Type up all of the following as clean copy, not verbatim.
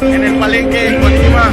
en el Palenque en Colima.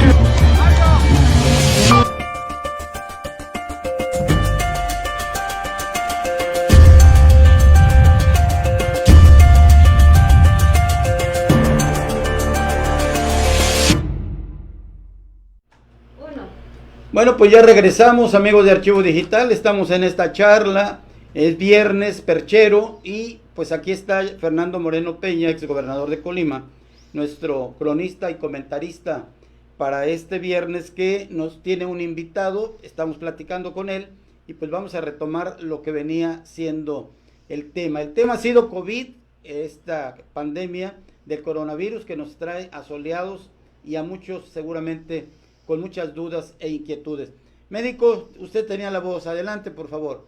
Bueno, pues ya regresamos, amigos de Archivo Digital, estamos en esta charla, es viernes perchero y pues aquí está Fernando Moreno Peña, exgobernador de Colima, nuestro cronista y comentarista para este viernes, que nos tiene un invitado, estamos platicando con él y pues vamos a retomar lo que venía siendo el tema. El tema ha sido COVID, esta pandemia del coronavirus que nos trae asoleados y a muchos seguramente con muchas dudas e inquietudes. Médico, usted tenía la voz, adelante por favor.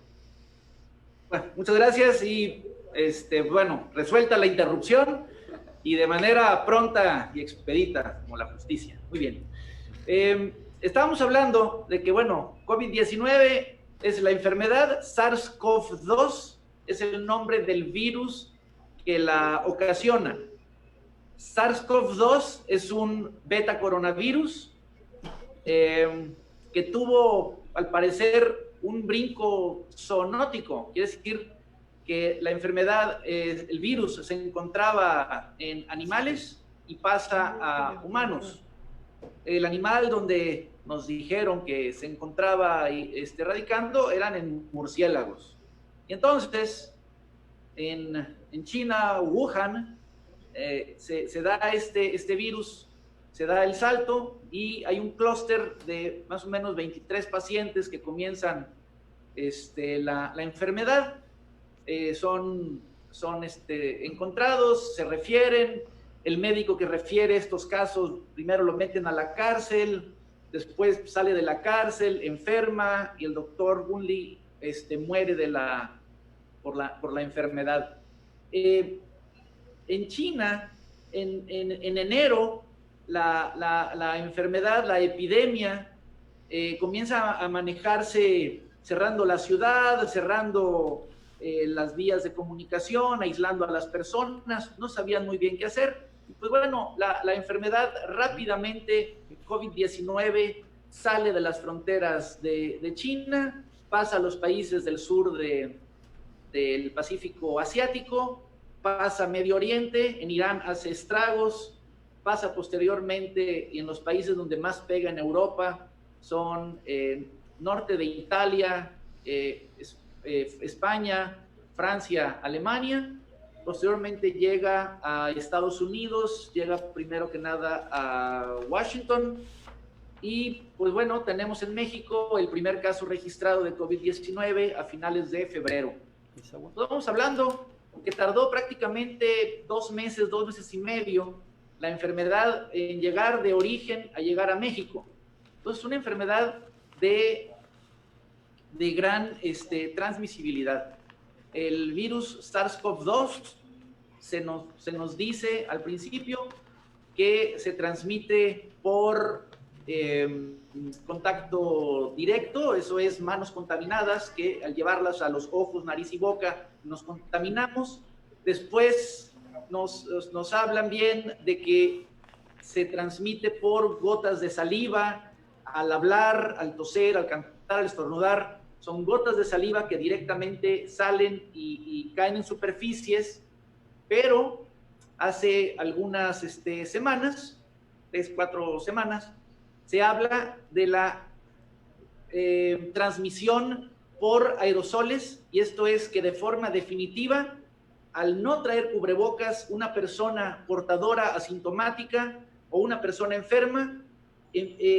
Bueno, muchas gracias y bueno, resuelta la interrupción y de manera pronta y expedita como la justicia. Muy bien. Estábamos hablando de que, bueno, COVID-19 es la enfermedad, SARS-CoV-2 es el nombre del virus que la ocasiona. SARS-CoV-2 es un beta coronavirus que tuvo, al parecer, un brinco zoonótico. Quiere decir que la enfermedad, el virus, se encontraba en animales y pasa a humanos. El animal donde nos dijeron que se encontraba radicando eran en murciélagos. Y entonces, en China, Wuhan, se da este virus, se da el salto y hay un clúster de más o menos 23 pacientes que comienzan la enfermedad. Son encontrados, se refieren, el médico que refiere estos casos primero lo meten a la cárcel, después sale de la cárcel, enferma y el doctor Gunli muere por la enfermedad. En China, en enero, la enfermedad, la epidemia, comienza a manejarse cerrando la ciudad, cerrando las vías de comunicación, aislando a las personas, no sabían muy bien qué hacer. Pues bueno, la enfermedad rápidamente, COVID-19, sale de las fronteras de China, pasa a los países del sur del Pacífico Asiático, pasa a Medio Oriente, en Irán hace estragos, pasa posteriormente y en los países donde más pega en Europa son norte de Italia, España, Francia, Alemania. Posteriormente llega a Estados Unidos, llega primero que nada a Washington y pues bueno, tenemos en México el primer caso registrado de COVID-19 a finales de febrero. Estamos hablando que tardó prácticamente 2 meses y medio la enfermedad en llegar de origen a llegar a México. Entonces, una enfermedad de gran transmisibilidad. El virus SARS-CoV-2 se nos dice al principio que se transmite por contacto directo, eso es manos contaminadas, que al llevarlas a los ojos, nariz y boca nos contaminamos. Después nos hablan bien de que se transmite por gotas de saliva, al hablar, al toser, al cantar, al estornudar. Son gotas de saliva que directamente salen y caen en superficies, pero hace algunas semanas, 3-4 semanas, se habla de la transmisión por aerosoles, y esto es que de forma definitiva, al no traer cubrebocas, una persona portadora asintomática o una persona enferma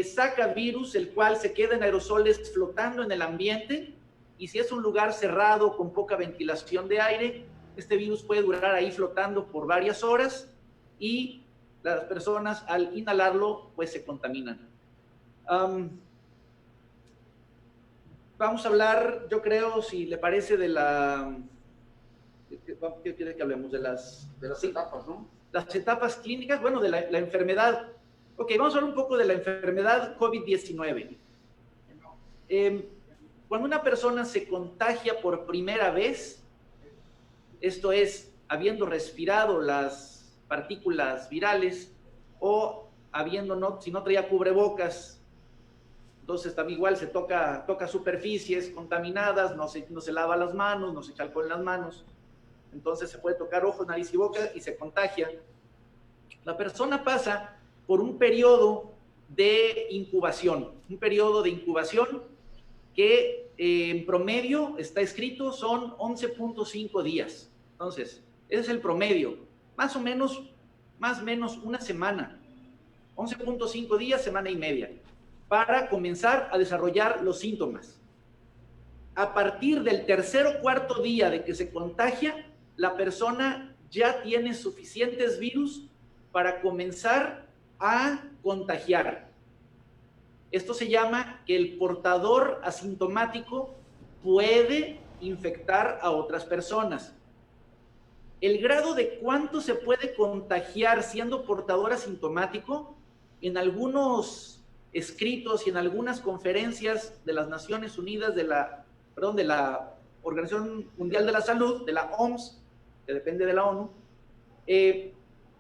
saca virus, el cual se queda en aerosoles flotando en el ambiente, y si es un lugar cerrado con poca ventilación de aire, este virus puede durar ahí flotando por varias horas y las personas al inhalarlo pues se contaminan. Vamos a hablar, yo creo, si le parece, de la... ¿Qué quiere que hablemos? De las etapas, ¿no? Las etapas clínicas, bueno, de la enfermedad. Ok, vamos a hablar un poco de la enfermedad COVID-19. Cuando una persona se contagia por primera vez, esto es, habiendo respirado las partículas virales o si no traía cubrebocas, entonces también igual se toca superficies contaminadas, no se lava las manos, no se echa alcohol en las manos, entonces se puede tocar ojos, nariz y boca y se contagia. La persona pasa por un periodo de incubación, que en promedio está escrito son 11.5 días. Entonces, ese es el promedio, más o menos una semana, 11.5 días, semana y media, para comenzar a desarrollar los síntomas. A partir del tercer o cuarto día de que se contagia, la persona ya tiene suficientes virus para comenzar a contagiar. Esto se llama que el portador asintomático puede infectar a otras personas. El grado de cuánto se puede contagiar siendo portador asintomático, en algunos escritos y en algunas conferencias de las Naciones Unidas, de la Organización Mundial de la Salud, de la OMS, que depende de la ONU,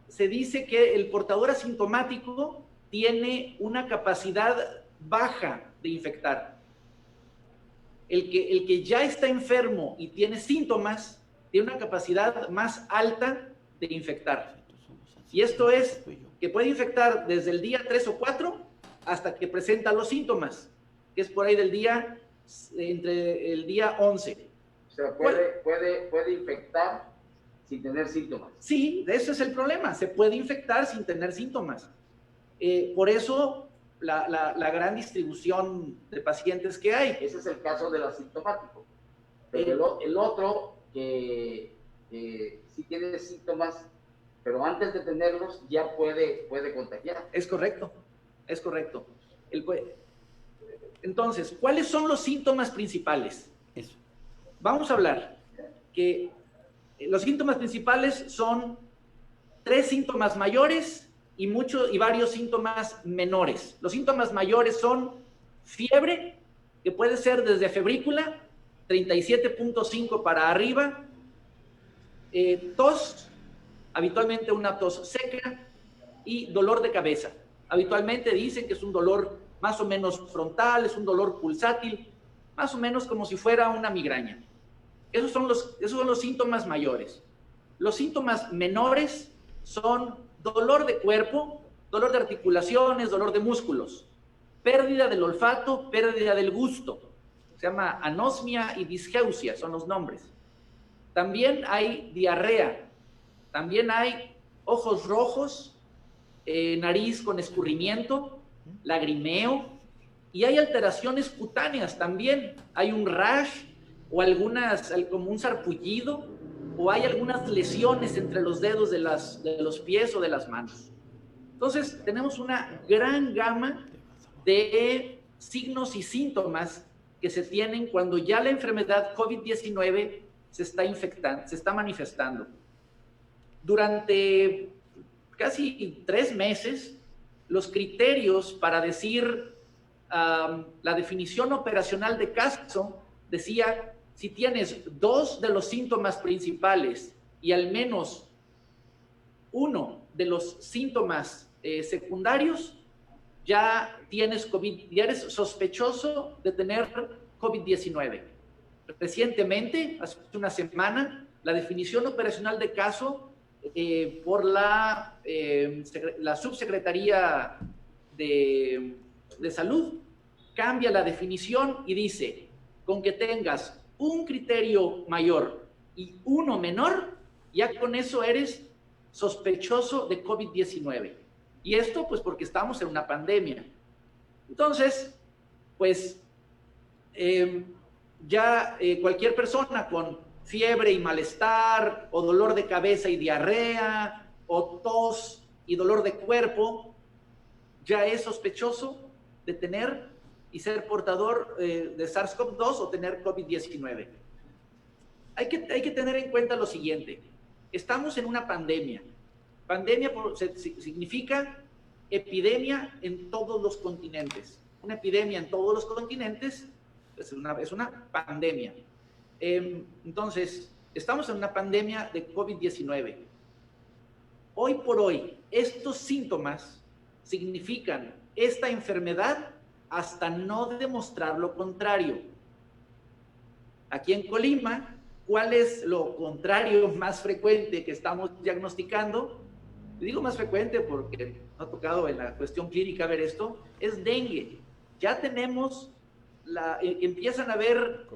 se dice que el portador asintomático tiene una capacidad baja de infectar. El que ya está enfermo y tiene síntomas, tiene una capacidad más alta de infectar. Y esto es que puede infectar desde el día 3 o 4 hasta que presenta los síntomas, que es por ahí entre el día 11. O sea, puede infectar sin tener síntomas. Sí, eso es el problema, se puede infectar sin tener síntomas. Por eso la gran distribución de pacientes que hay. Ese es el caso del asintomático. Pero el otro que sí tiene síntomas, pero antes de tenerlos ya puede contagiar. Es correcto. Entonces, ¿cuáles son los síntomas principales? Eso. Vamos a hablar que los síntomas principales son 3 síntomas mayores y varios síntomas menores. Los síntomas mayores son fiebre, que puede ser desde febrícula, 37.5 para arriba, tos, habitualmente una tos seca, y dolor de cabeza. Habitualmente dicen que es un dolor más o menos frontal, es un dolor pulsátil, más o menos como si fuera una migraña. Esos son los síntomas mayores. Los síntomas menores son dolor de cuerpo, dolor de articulaciones, dolor de músculos, pérdida del olfato, pérdida del gusto. Se llama anosmia y disgeusia, son los nombres. También hay diarrea, también hay ojos rojos, nariz con escurrimiento, lagrimeo, y hay alteraciones cutáneas también. Hay un rash o como un sarpullido, o hay algunas lesiones entre los dedos de los pies o de las manos. Entonces, tenemos una gran gama de signos y síntomas que se tienen cuando ya la enfermedad COVID-19 se está manifestando. Durante casi 3 meses, los criterios para decir la definición operacional de caso decía: si tienes 2 de los síntomas principales y al menos 1 de los síntomas secundarios, ya tienes COVID, ya eres sospechoso de tener COVID-19. Recientemente, hace una semana, la definición operacional de caso por la Subsecretaría de Salud cambia la definición y dice: con que tengas un criterio mayor y 1 menor, ya con eso eres sospechoso de COVID-19. Y esto pues porque estamos en una pandemia. Entonces, pues cualquier persona con fiebre y malestar, o dolor de cabeza y diarrea, o tos y dolor de cuerpo, ya es sospechoso de tener y ser portador de SARS-CoV-2 o tener COVID-19. Hay que tener en cuenta lo siguiente: estamos en una pandemia. Pandemia significa epidemia en todos los continentes. Una epidemia en todos los continentes es una pandemia. Entonces, estamos en una pandemia de COVID-19. Hoy por hoy, estos síntomas significan esta enfermedad hasta no demostrar lo contrario. Aquí en Colima, ¿cuál es lo contrario más frecuente que estamos diagnosticando? Digo más frecuente porque ha tocado en la cuestión clínica ver esto, es dengue. Ya tenemos, empiezan a haber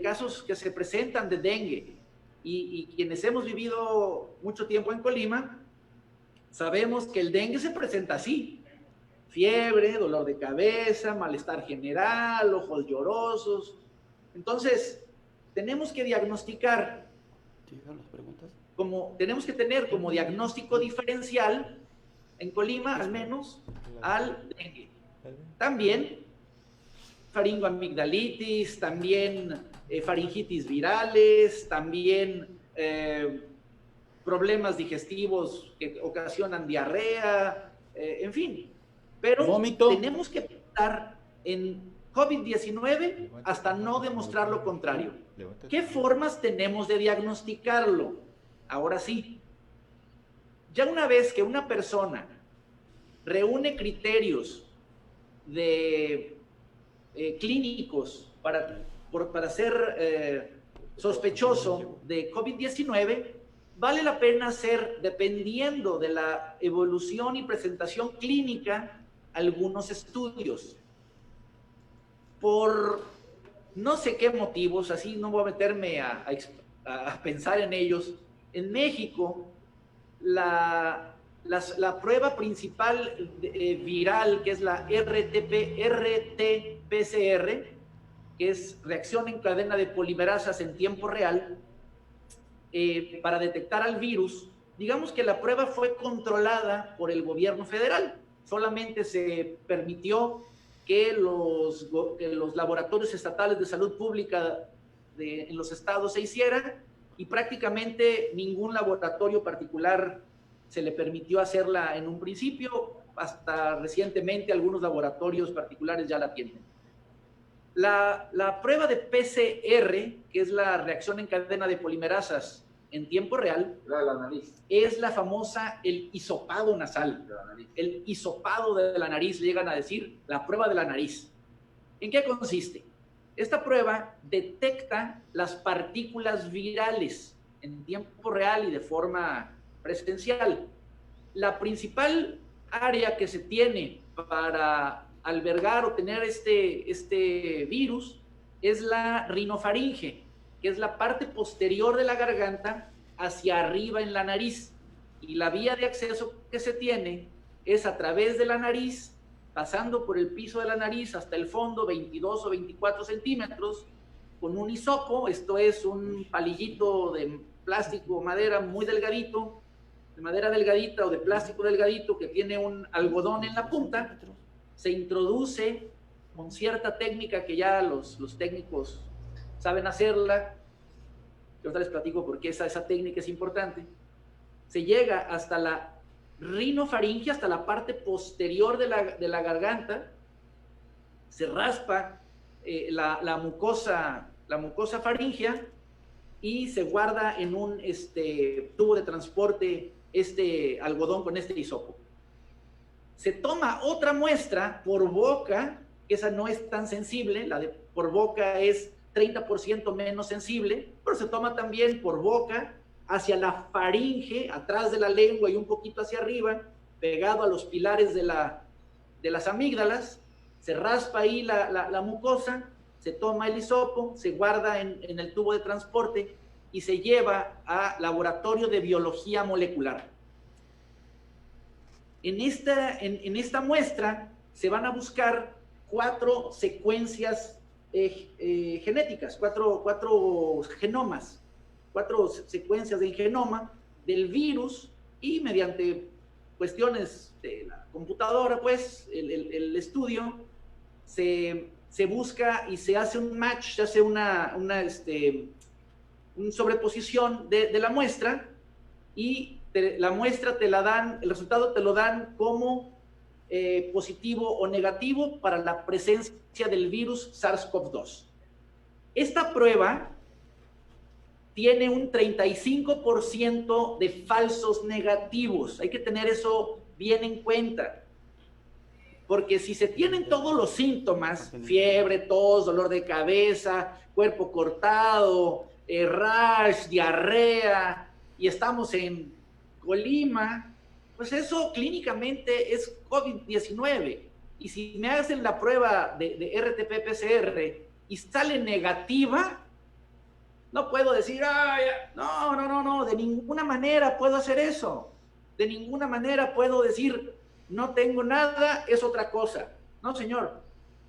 casos que se presentan de dengue y quienes hemos vivido mucho tiempo en Colima, sabemos que el dengue se presenta así: fiebre, dolor de cabeza, malestar general, ojos llorosos. Entonces, tenemos que diagnosticar, tenemos que tener como diagnóstico diferencial, en Colima al menos, al dengue. También faringoamigdalitis, también faringitis virales, también problemas digestivos que ocasionan diarrea, en fin. Pero vómito. Tenemos que pensar en COVID-19 hasta no demostrar lo contrario. ¿Qué formas tenemos de diagnosticarlo? Ahora sí, ya una vez que una persona reúne criterios de clínicos para ser sospechoso de COVID-19, vale la pena hacer, dependiendo de la evolución y presentación clínica, algunos estudios. Por no sé qué motivos, así no voy a meterme a pensar en ellos, en México la prueba principal viral, que es la RT-PCR, que es reacción en cadena de polimerasas en tiempo real, para detectar al virus, digamos que la prueba fue controlada por el gobierno federal. Solamente se permitió que los laboratorios estatales de salud pública en los estados se hicieran, y prácticamente ningún laboratorio particular se le permitió hacerla en un principio. Hasta recientemente algunos laboratorios particulares ya la tienen. La prueba de PCR, que es la reacción en cadena de polimerasas en tiempo real, la nariz, es la famosa, el hisopado nasal. El hisopado de la nariz, llegan a decir, la prueba de la nariz. ¿En qué consiste? Esta prueba detecta las partículas virales en tiempo real y de forma presencial. La principal área que se tiene para albergar o tener este virus es la rinofaringe, que es la parte posterior de la garganta hacia arriba en la nariz, y la vía de acceso que se tiene es a través de la nariz, pasando por el piso de la nariz hasta el fondo, 22 o 24 centímetros, con un hisopo. Esto es un palillito de plástico o madera muy delgadito, de madera delgadita o de plástico delgadito, que tiene un algodón en la punta. Se introduce con cierta técnica que ya los técnicos saben hacerla. Yo ahorita les platico por qué esa técnica es importante. Se llega hasta la rinofaringe, hasta la parte posterior de la garganta, se raspa la mucosa faríngea y se guarda en un tubo de transporte algodón con este hisopo. Se toma otra muestra por boca, que esa no es tan sensible, la de por boca es 30% menos sensible, pero se toma también por boca, hacia la faringe, atrás de la lengua y un poquito hacia arriba, pegado a los pilares de las amígdalas. Se raspa ahí la mucosa, se toma el hisopo, se guarda en el tubo de transporte y se lleva a laboratorio de biología molecular. En esta muestra se van a buscar 4 secuencias genéticas, cuatro genomas, 4 secuencias del genoma del virus, y mediante cuestiones de la computadora, pues, el estudio, se busca y se hace un match, se hace una sobreposición de la muestra, y la muestra te la dan, el resultado te lo dan como positivo o negativo para la presencia del virus SARS-CoV-2. Esta prueba tiene un 35% de falsos negativos. Hay que tener eso bien en cuenta. Porque si se tienen todos los síntomas, fiebre, tos, dolor de cabeza, cuerpo cortado, rash, diarrea, y estamos en Colima, pues eso clínicamente es COVID-19. Y si me hacen la prueba de RT-PCR y sale negativa, no puedo decir, no, de ninguna manera puedo hacer eso. De ninguna manera puedo decir, no tengo nada, es otra cosa. No, señor.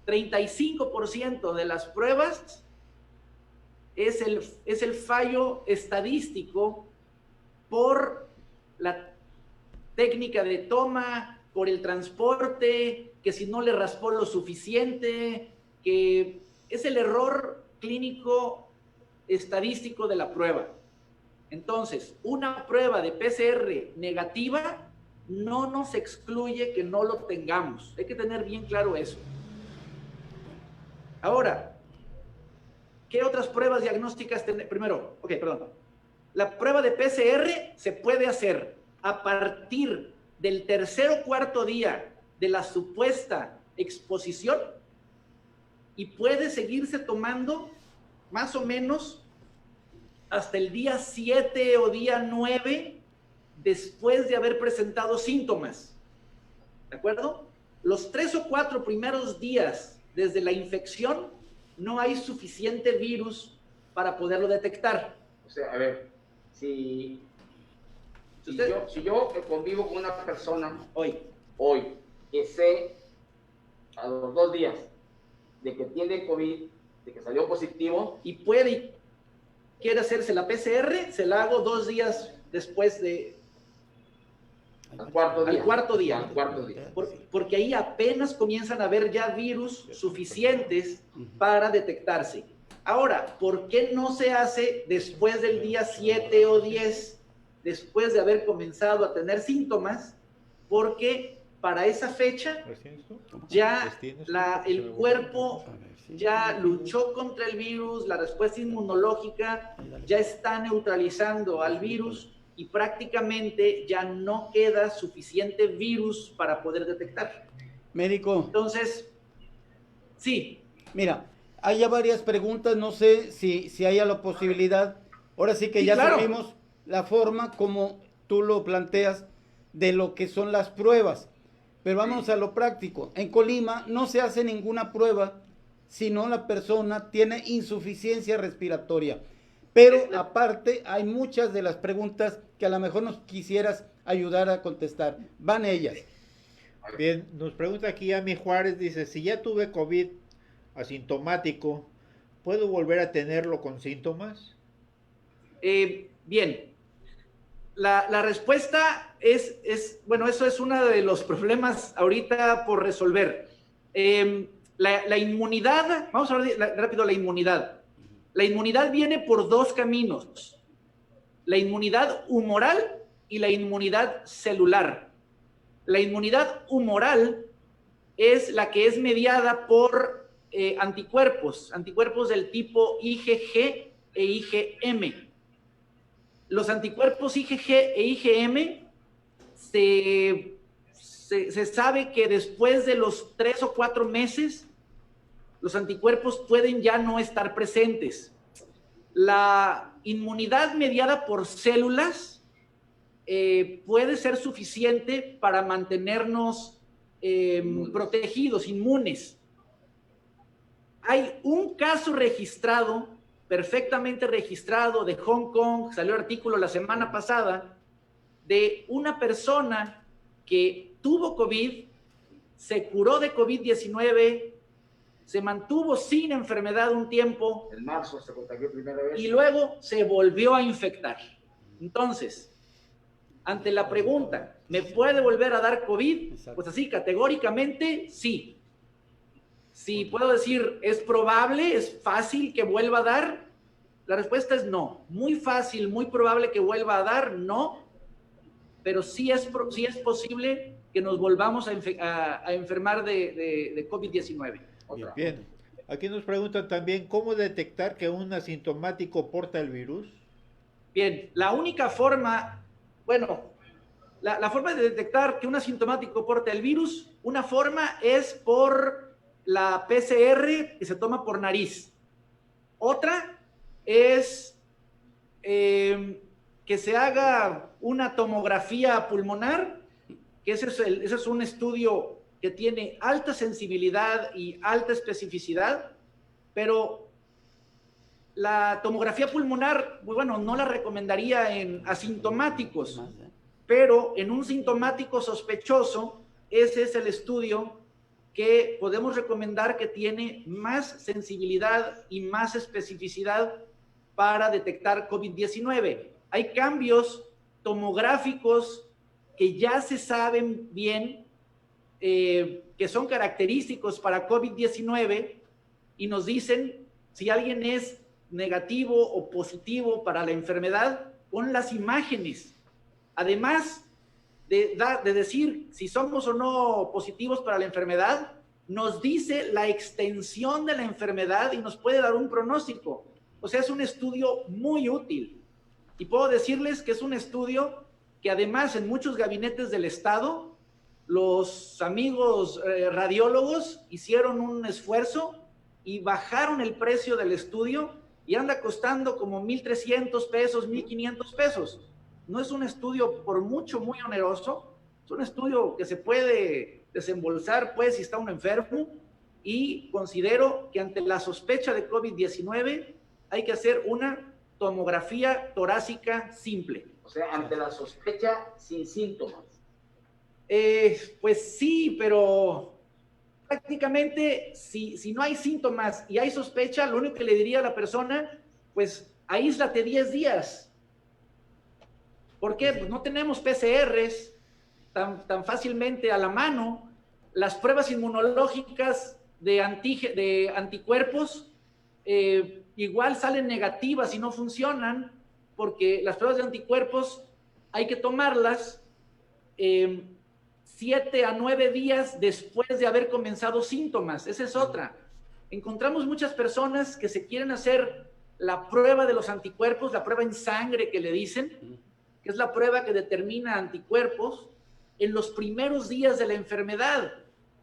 35% de las pruebas es el fallo estadístico por la técnica de toma, por el transporte, que si no le raspó lo suficiente, que es el error clínico estadístico de la prueba. Entonces, una prueba de PCR negativa no nos excluye que no lo tengamos. Hay que tener bien claro eso. Ahora, ¿qué otras pruebas diagnósticas tenemos? Primero, la prueba de PCR se puede hacer a partir del tercer o cuarto día de la supuesta exposición y puede seguirse tomando más o menos hasta el día 7 o día 9 después de haber presentado síntomas. ¿De acuerdo? Los 3 o 4 primeros días desde la infección no hay suficiente virus para poderlo detectar. O sea, a ver, si yo convivo con una persona hoy que sé a los 2 días de que tiene COVID, de que salió positivo y quiere hacerse la PCR, se la hago 2 días después de... Al cuarto día. Porque ahí apenas comienzan a haber ya virus suficientes para detectarse. Ahora, ¿por qué no se hace después del día 7 o 10, después de haber comenzado a tener síntomas? Porque para esa fecha ya el cuerpo ya luchó contra el virus, la respuesta inmunológica ya está neutralizando al virus y prácticamente ya no queda suficiente virus para poder detectar. Médico. Entonces, sí. Mira, hay ya varias preguntas, no sé si haya la posibilidad. Ahora sí que sí, ya claro. sabemos la forma como tú lo planteas de lo que son las pruebas. Pero vamos a lo práctico. En Colima no se hace ninguna prueba si no la persona tiene insuficiencia respiratoria. Pero aparte hay muchas de las preguntas que a lo mejor nos quisieras ayudar a contestar. Van ellas. Bien, nos pregunta aquí Ami Juárez, dice, si ya tuve COVID asintomático, ¿puedo volver a tenerlo con síntomas? Bien, la respuesta bueno, eso es uno de los problemas ahorita por resolver. La inmunidad, vamos a ver rápido la inmunidad. La inmunidad viene por 2 caminos, la inmunidad humoral y la inmunidad celular. La inmunidad humoral es la que es mediada por anticuerpos del tipo IgG e IgM. Los anticuerpos IgG e IgM se sabe que después de los 3 o 4 meses los anticuerpos pueden ya no estar presentes. La inmunidad mediada por células puede ser suficiente para mantenernos protegidos, inmunes. Hay un caso registrado, perfectamente registrado, de Hong Kong, salió artículo la semana pasada, de una persona que tuvo COVID, se curó de COVID-19, se mantuvo sin enfermedad un tiempo. En marzo se contagió primera vez. Y luego se volvió a infectar. Entonces, ante la pregunta, ¿me puede volver a dar COVID? Pues así, categóricamente, sí. Si puedo decir, ¿es probable, es fácil que vuelva a dar? La respuesta es no. Muy fácil, muy probable que vuelva a dar, no. Pero sí es posible que nos volvamos a enfermar de COVID-19. Bien, aquí nos preguntan también, ¿cómo detectar que un asintomático porta el virus? Bien, la única forma, bueno, la forma de detectar que un asintomático porta el virus, una forma es por la PCR que se toma por nariz. Otra es que se haga una tomografía pulmonar, que ese es un estudio que tiene alta sensibilidad y alta especificidad, pero la tomografía pulmonar, bueno, no la recomendaría en asintomáticos, pero en un sintomático sospechoso, ese es el estudio que podemos recomendar que tiene más sensibilidad y más especificidad para detectar COVID-19. Hay cambios tomográficos que ya se saben bien, que son característicos para COVID-19 y nos dicen si alguien es negativo o positivo para la enfermedad con las imágenes. Además de decir si somos o no positivos para la enfermedad, nos dice la extensión de la enfermedad y nos puede dar un pronóstico. O sea, es un estudio muy útil. Y puedo decirles que es un estudio que además en muchos gabinetes del Estado, los amigos radiólogos hicieron un esfuerzo y bajaron el precio del estudio y anda costando como 1,300 pesos, 1,500 pesos. No es un estudio por mucho muy oneroso, es un estudio que se puede desembolsar pues si está uno enfermo, y considero que ante la sospecha de COVID-19 hay que hacer una tomografía torácica simple. O sea, ante la sospecha sin síntomas. Pues sí, pero prácticamente si no hay síntomas y hay sospecha, lo único que le diría a la persona, pues aíslate 10 días. ¿Por qué? Pues no tenemos PCRs tan fácilmente a la mano. Las pruebas inmunológicas de anticuerpos igual salen negativas y no funcionan, porque las pruebas de anticuerpos hay que tomarlas 7 a 9 días después de haber comenzado síntomas. Esa es otra. Encontramos muchas personas que se quieren hacer la prueba de los anticuerpos, la prueba en sangre que le dicen, que es la prueba que determina anticuerpos, en los primeros días de la enfermedad.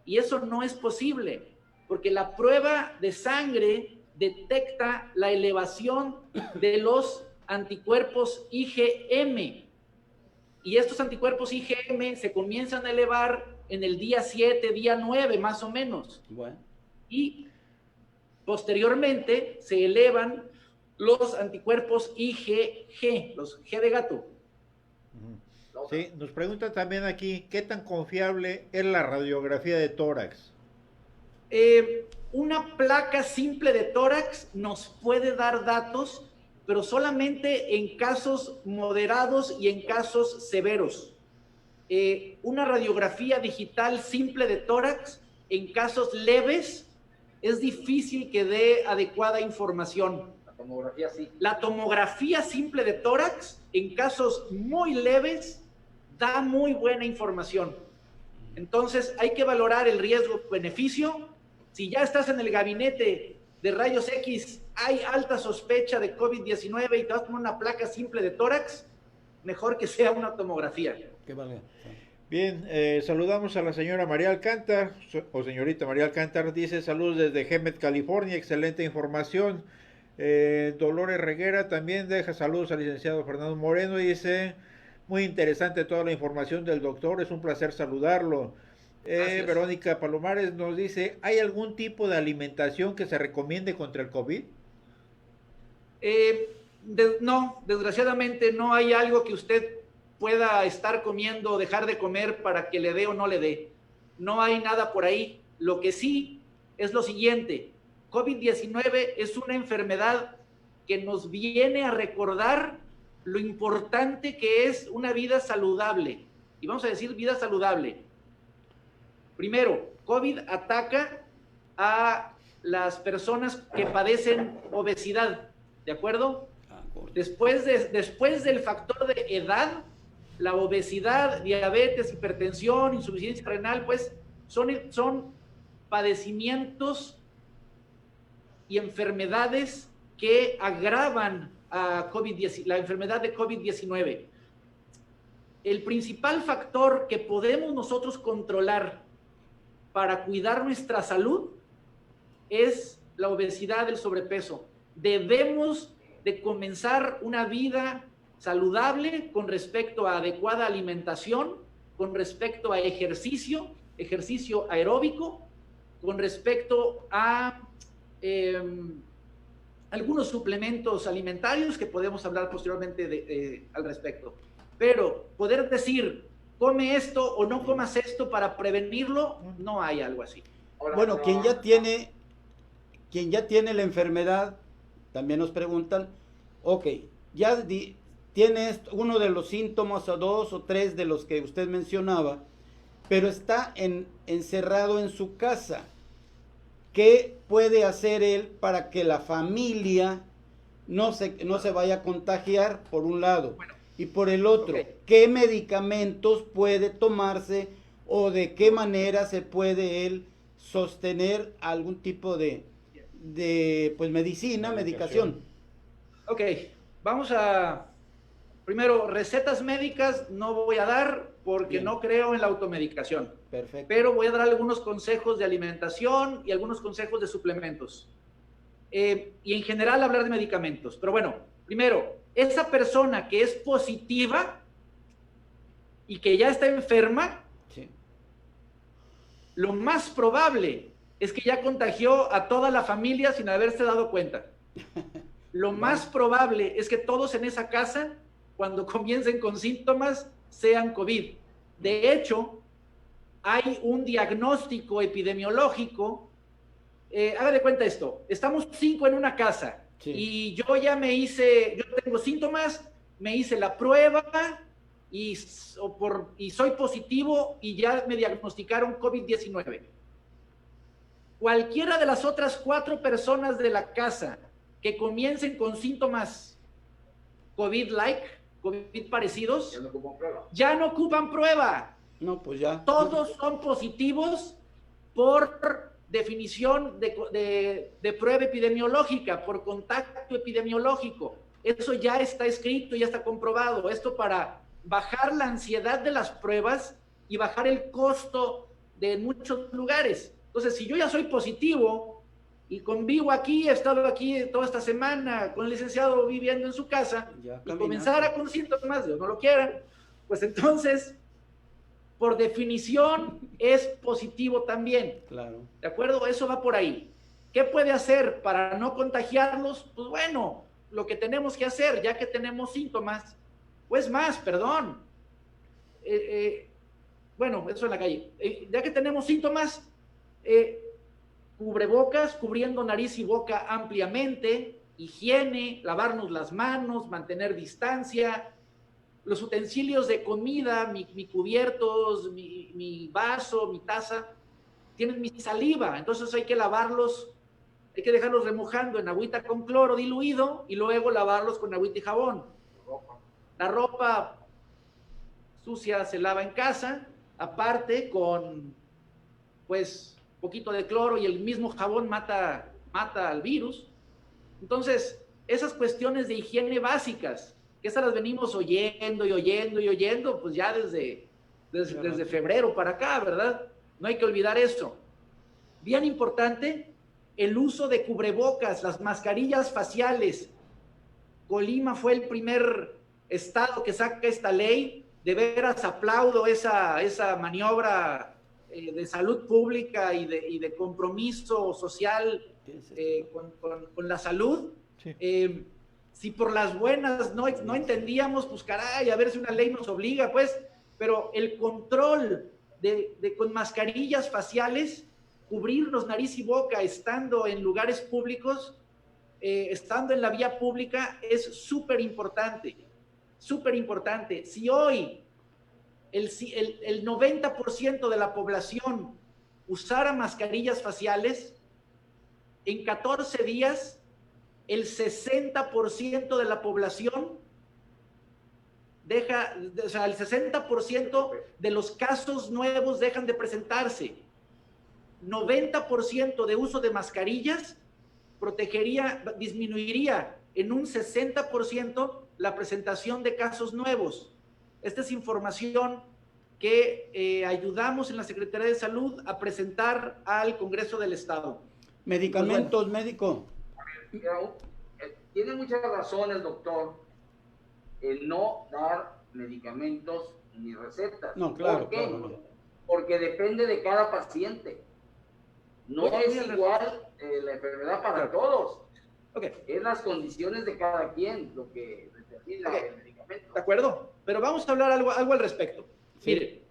Y eso no es posible, porque la prueba de sangre detecta la elevación de los anticuerpos IgM. Y estos anticuerpos IgM se comienzan a elevar en el día 7, día 9, más o menos. Bueno. Y posteriormente se elevan los anticuerpos IgG, los G de gato. Sí, nos preguntan también aquí, ¿qué tan confiable es la radiografía de tórax? Una placa simple de tórax nos puede dar datos, pero solamente en casos moderados y en casos severos. Una radiografía digital simple de tórax en casos leves es difícil que dé adecuada información. La tomografía sí. La tomografía simple de tórax en casos muy leves da muy buena información. Entonces hay que valorar el riesgo-beneficio. Si ya estás en el gabinete de rayos X, hay alta sospecha de COVID-19 y te vas a poner una placa simple de tórax, mejor que sea una tomografía. Que valga. Bien, saludamos a la señora María Alcántar, o señorita María Alcántar, dice saludos desde Hemet, California, excelente información. Dolores Reguera también deja saludos al licenciado Fernando Moreno y dice, muy interesante toda la información del doctor, es un placer saludarlo. Verónica Palomares nos dice, ¿hay algún tipo de alimentación que se recomiende contra el COVID? No, desgraciadamente no hay algo que usted pueda estar comiendo o dejar de comer para que le dé o no le dé. No hay nada por ahí. Lo que sí es lo siguiente, COVID-19 es una enfermedad que nos viene a recordar lo importante que es una vida saludable. Y vamos a decir vida saludable. Primero, COVID ataca a las personas que padecen obesidad, ¿de acuerdo? Después del factor de edad, la obesidad, diabetes, hipertensión, insuficiencia renal, pues son padecimientos y enfermedades que agravan a la enfermedad de COVID-19. el principal factor que podemos nosotros controlar para cuidar nuestra salud es la obesidad, el sobrepeso. Debemos de comenzar una vida saludable con respecto a adecuada alimentación, con respecto a ejercicio aeróbico, con respecto a algunos suplementos alimentarios que podemos hablar posteriormente al respecto. Pero poder decir, come esto o no comas esto para prevenirlo, no hay algo así. Bueno, quien ya tiene la enfermedad, también nos preguntan, ok, ya tienes uno de los síntomas o 2 o 3 de los que usted mencionaba, pero está encerrado en su casa. ¿Qué puede hacer él para que la familia no se vaya a contagiar, por un lado? Bueno, y por el otro, okay, ¿qué medicamentos puede tomarse o de qué manera se puede él sostener algún tipo de pues medicación? Ok, vamos a... Primero, recetas médicas no voy a dar porque Bien. no creo en la automedicación. Perfecto. Pero voy a dar algunos consejos de alimentación y algunos consejos de suplementos. Y en general hablar de medicamentos. Pero bueno, primero, esa persona que es positiva y que ya está enferma, Sí. lo más probable es que ya contagió a toda la familia sin haberse dado cuenta. Lo más probable es que todos en esa casa, cuando comiencen con síntomas, sean COVID. De hecho, hay un diagnóstico epidemiológico. Haga de cuenta esto, estamos 5 en una casa, sí, y yo tengo síntomas, me hice la prueba y soy positivo y ya me diagnosticaron COVID-19. Cualquiera de las otras 4 personas de la casa que comiencen con síntomas COVID-like, COVID parecidos, ya no ocupan prueba. No, pues ya. Todos son positivos por definición de prueba epidemiológica, por contacto epidemiológico. Eso ya está escrito, ya está comprobado. Esto para bajar la ansiedad de las pruebas y bajar el costo de muchos lugares. Entonces, si yo ya soy positivo y convivo aquí, he estado aquí toda esta semana con el licenciado viviendo en su casa, y comenzara con síntomas, Dios no lo quiera, pues entonces, por definición, es positivo también. Claro. ¿De acuerdo? Eso va por ahí. ¿Qué puede hacer para no contagiarlos? Pues bueno, lo que tenemos que hacer, ya que tenemos síntomas, pues bueno, eso en la calle. Ya que tenemos síntomas, cubrebocas, cubriendo nariz y boca ampliamente, higiene, lavarnos las manos, mantener distancia, los utensilios de comida, mi cubiertos, mi vaso, mi taza, tienen mi saliva, entonces hay que lavarlos, hay que dejarlos remojando en agüita con cloro diluido y luego lavarlos con agüita y jabón. La ropa sucia se lava en casa, aparte con, pues, poquito de cloro y el mismo jabón mata al virus. Entonces, esas cuestiones de higiene básicas, que esas las venimos oyendo, pues ya desde febrero para acá, ¿verdad? No hay que olvidar eso. Bien importante, el uso de cubrebocas, las mascarillas faciales. Colima fue el primer estado que saca esta ley. De veras aplaudo esa maniobra de salud pública y de compromiso social con la salud. Sí. Si por las buenas no entendíamos, pues caray, a ver si una ley nos obliga, pues, pero el control con mascarillas faciales, cubrirnos nariz y boca estando en lugares públicos, estando en la vía pública, es súper importante, súper importante. Si hoy el 90% de la población usara mascarillas faciales, en 14 días el 60% de la población el 60% de los casos nuevos dejan de presentarse. 90% de uso de mascarillas disminuiría en un 60% la presentación de casos nuevos. Esta es información que ayudamos en la Secretaría de Salud a presentar al Congreso del Estado. Medicamentos, Pues médico. Tiene muchas razones, doctor, el no dar medicamentos ni recetas. No, claro. ¿Por qué? Claro, no. Porque depende de cada paciente. No es igual la enfermedad para todos. Okay. Es las condiciones de cada quien lo que determina el medicamento. ¿De acuerdo? Pero vamos a hablar algo al respecto. Sí. Mire,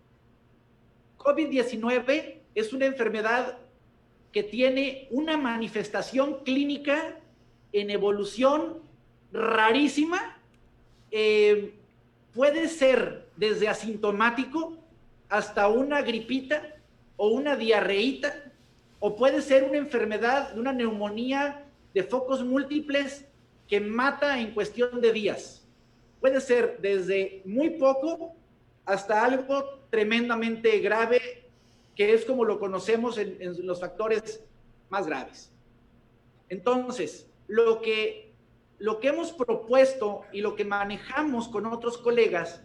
COVID-19 es una enfermedad que tiene una manifestación clínica en evolución rarísima. Puede ser desde asintomático hasta una gripita o una diarreíta, o puede ser una enfermedad, una neumonía de focos múltiples que mata en cuestión de días. Puede ser desde muy poco hasta algo tremendamente grave, que es como lo conocemos en los factores más graves. Entonces, lo que hemos propuesto y lo que manejamos con otros colegas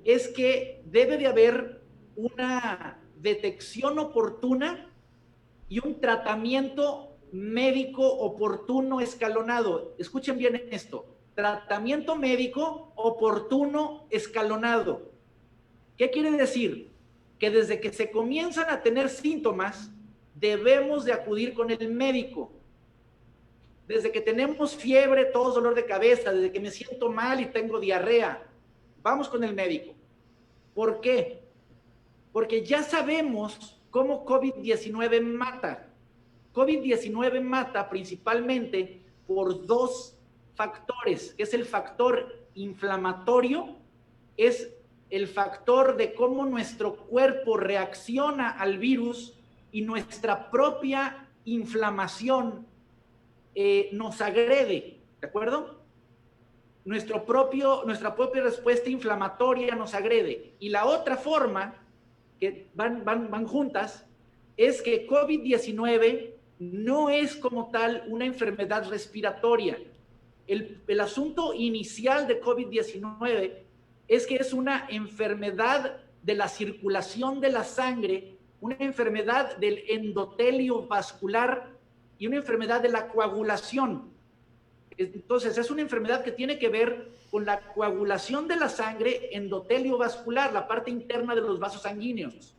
es que debe de haber una detección oportuna y un tratamiento médico oportuno escalonado. Escuchen bien esto: tratamiento médico oportuno escalonado. ¿Qué quiere decir? Que desde que se comienzan a tener síntomas, debemos de acudir con el médico. Desde que tenemos fiebre, tos, dolor de cabeza, desde que me siento mal y tengo diarrea, vamos con el médico. ¿Por qué? Porque ya sabemos cómo COVID-19 mata. COVID-19 mata principalmente por dos factores, que es el factor inflamatorio, es el factor de cómo nuestro cuerpo reacciona al virus, y nuestra propia inflamación nos agrede, ¿de acuerdo? Nuestra propia respuesta inflamatoria nos agrede. Y la otra forma, que van juntas, es que COVID-19 no es como tal una enfermedad respiratoria. El asunto inicial de COVID-19 es que es una enfermedad de la circulación de la sangre, una enfermedad del endotelio vascular y una enfermedad de la coagulación. Entonces, es una enfermedad que tiene que ver con la coagulación de la sangre, endotelio vascular, la parte interna de los vasos sanguíneos.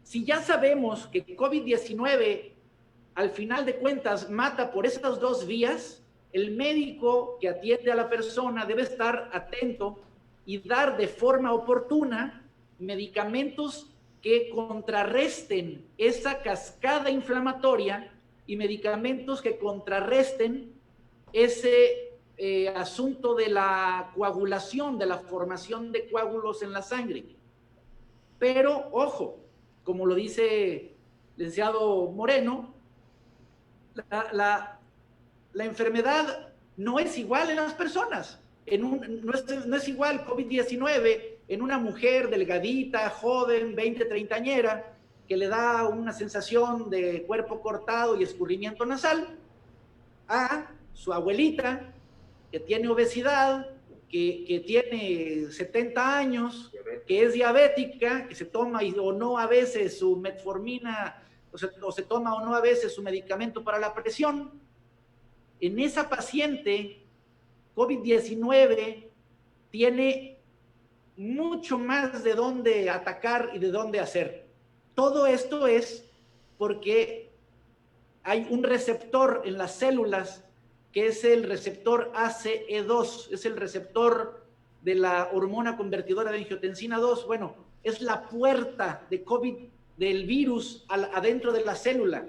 Si ya sabemos que COVID-19, al final de cuentas, mata por esas dos vías, el médico que atiende a la persona debe estar atento y dar de forma oportuna medicamentos que contrarresten esa cascada inflamatoria y medicamentos que contrarresten ese asunto de la coagulación, de la formación de coágulos en la sangre. Pero, ojo, como lo dice el licenciado Moreno, la enfermedad no es igual en las personas. No es igual COVID-19 en una mujer delgadita, joven, 20, treintañera, que le da una sensación de cuerpo cortado y escurrimiento nasal, a su abuelita, que tiene obesidad, que tiene 70 años, que es diabética, que se toma o no a veces su metformina, o se toma o no a veces su medicamento para la presión. En esa paciente, COVID-19 tiene mucho más de dónde atacar y de dónde hacer. Todo esto es porque hay un receptor en las células que es el receptor ACE2, es el receptor de la hormona convertidora de angiotensina 2. Bueno, es la puerta de COVID, del virus adentro de la célula.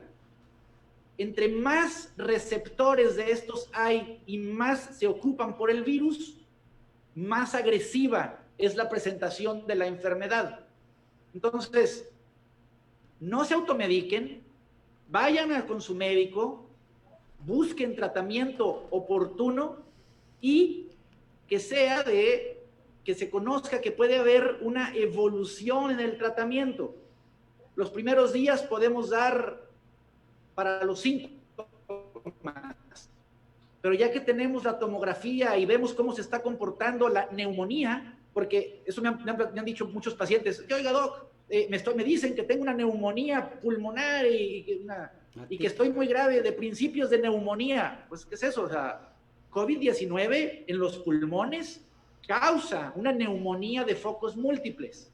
Entre más receptores de estos hay y más se ocupan por el virus, más agresiva es la presentación de la enfermedad. Entonces, no se automediquen, vayan con su médico, busquen tratamiento oportuno y que se conozca que puede haber una evolución en el tratamiento. Los primeros días podemos dar para los síntomas, pero ya que tenemos la tomografía y vemos cómo se está comportando la neumonía, porque eso me han dicho muchos pacientes, que, oiga, doc, me dicen que tengo una neumonía pulmonar y que estoy muy grave de principios de neumonía. Pues, ¿qué es eso? O sea, COVID-19 en los pulmones causa una neumonía de focos múltiples,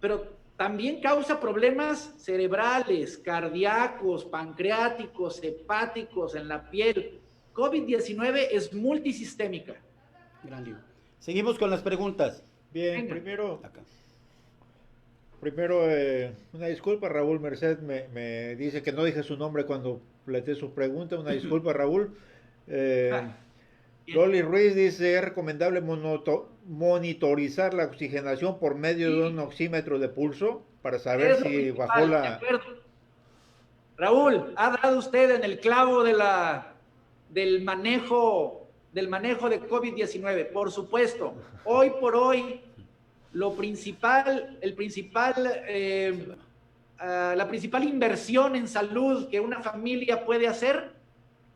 pero también causa problemas cerebrales, cardíacos, pancreáticos, hepáticos en la piel. COVID-19 es multisistémica. Gran lío. Seguimos con las preguntas. Bien, Venga. primero una disculpa, Raúl Merced me dice que no dije su nombre cuando planteé su pregunta, una disculpa, Raúl. Loli Ruiz dice, ¿es recomendable monitorizar la oxigenación por medio de un oxímetro de pulso para saber si bajó de acuerdo. Raúl, ha dado usted en el clavo del manejo de COVID-19, por supuesto. Hoy por hoy, la principal inversión en salud que una familia puede hacer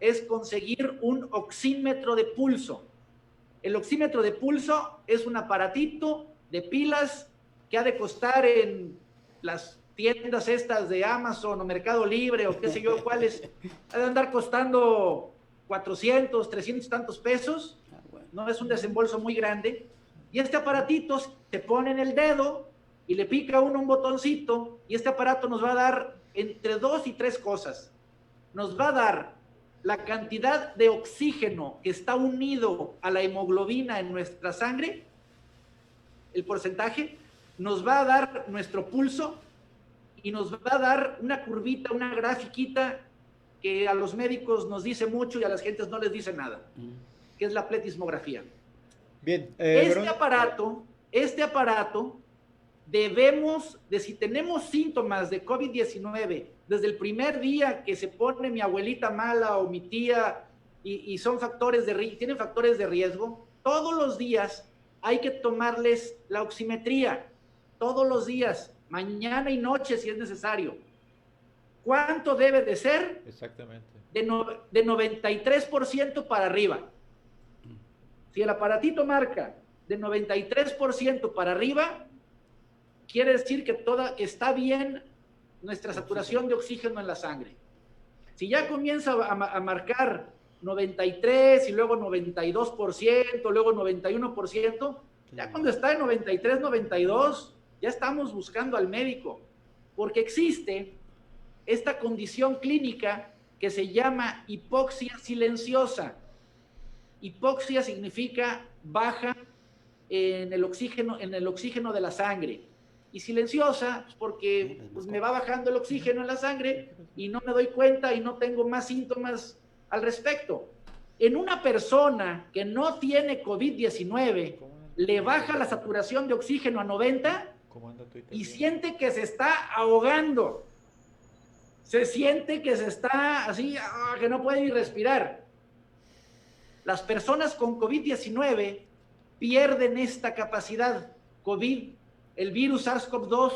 es conseguir un oxímetro de pulso. El oxímetro de pulso es un aparatito de pilas que ha de costar en las tiendas estas de Amazon o Mercado Libre o qué sé yo cuáles, ha de andar costando 400, 300 tantos pesos. No es un desembolso muy grande. Y este aparatito se pone en el dedo y le pica uno un botoncito y este aparato nos va a dar entre 2 y 3 cosas. Nos va a dar la cantidad de oxígeno que está unido a la hemoglobina en nuestra sangre, el porcentaje, nos va a dar nuestro pulso y nos va a dar una curvita, una grafiquita que a los médicos nos dice mucho y a las gentes no les dice nada, que es la pletismografía. Bien. Este aparato debemos, si tenemos síntomas de COVID-19, desde el primer día que se pone mi abuelita mala o mi tía y tienen factores de riesgo, todos los días hay que tomarles la oximetría, todos los días, mañana y noche si es necesario. ¿Cuánto debe de ser? Exactamente. De 93% para arriba. Si el aparatito marca de 93% para arriba, quiere decir que está bien nuestra saturación de oxígeno en la sangre. Si ya comienza a marcar 93 y luego 92%, luego 91%, ya cuando está en 93, 92, ya estamos buscando al médico, porque existe esta condición clínica que se llama hipoxia silenciosa. Hipoxia significa baja en el oxígeno de la sangre. Y silenciosa, porque me va bajando el oxígeno en la sangre y no me doy cuenta y no tengo más síntomas al respecto. En una persona que no tiene COVID-19, le baja la saturación de oxígeno a 90 y siente que se está ahogando. Se siente que se está así, que no puede ni respirar. Las personas con COVID-19 pierden esta capacidad. El virus SARS-CoV-2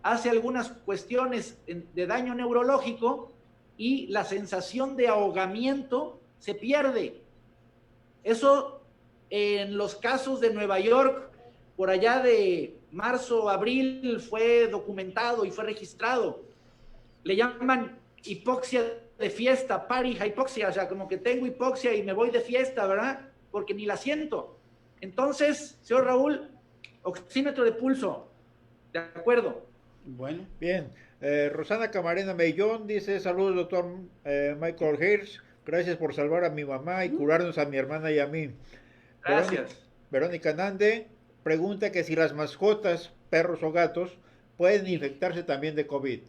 hace algunas cuestiones de daño neurológico y la sensación de ahogamiento se pierde. Eso en los casos de Nueva York, por allá de marzo, abril, fue documentado y fue registrado. Le llaman hipoxia de fiesta, party hipoxia, o sea, como que tengo hipoxia y me voy de fiesta, ¿verdad? Porque ni la siento. Entonces, señor Raúl, oxímetro de pulso. De acuerdo. Bueno. Bien. Rosana Camarena Mellón dice, saludos doctor Michael Hirsch, gracias por salvar a mi mamá y curarnos a mi hermana y a mí. Gracias. Verónica Nande pregunta que si las mascotas, perros o gatos, pueden infectarse también de COVID.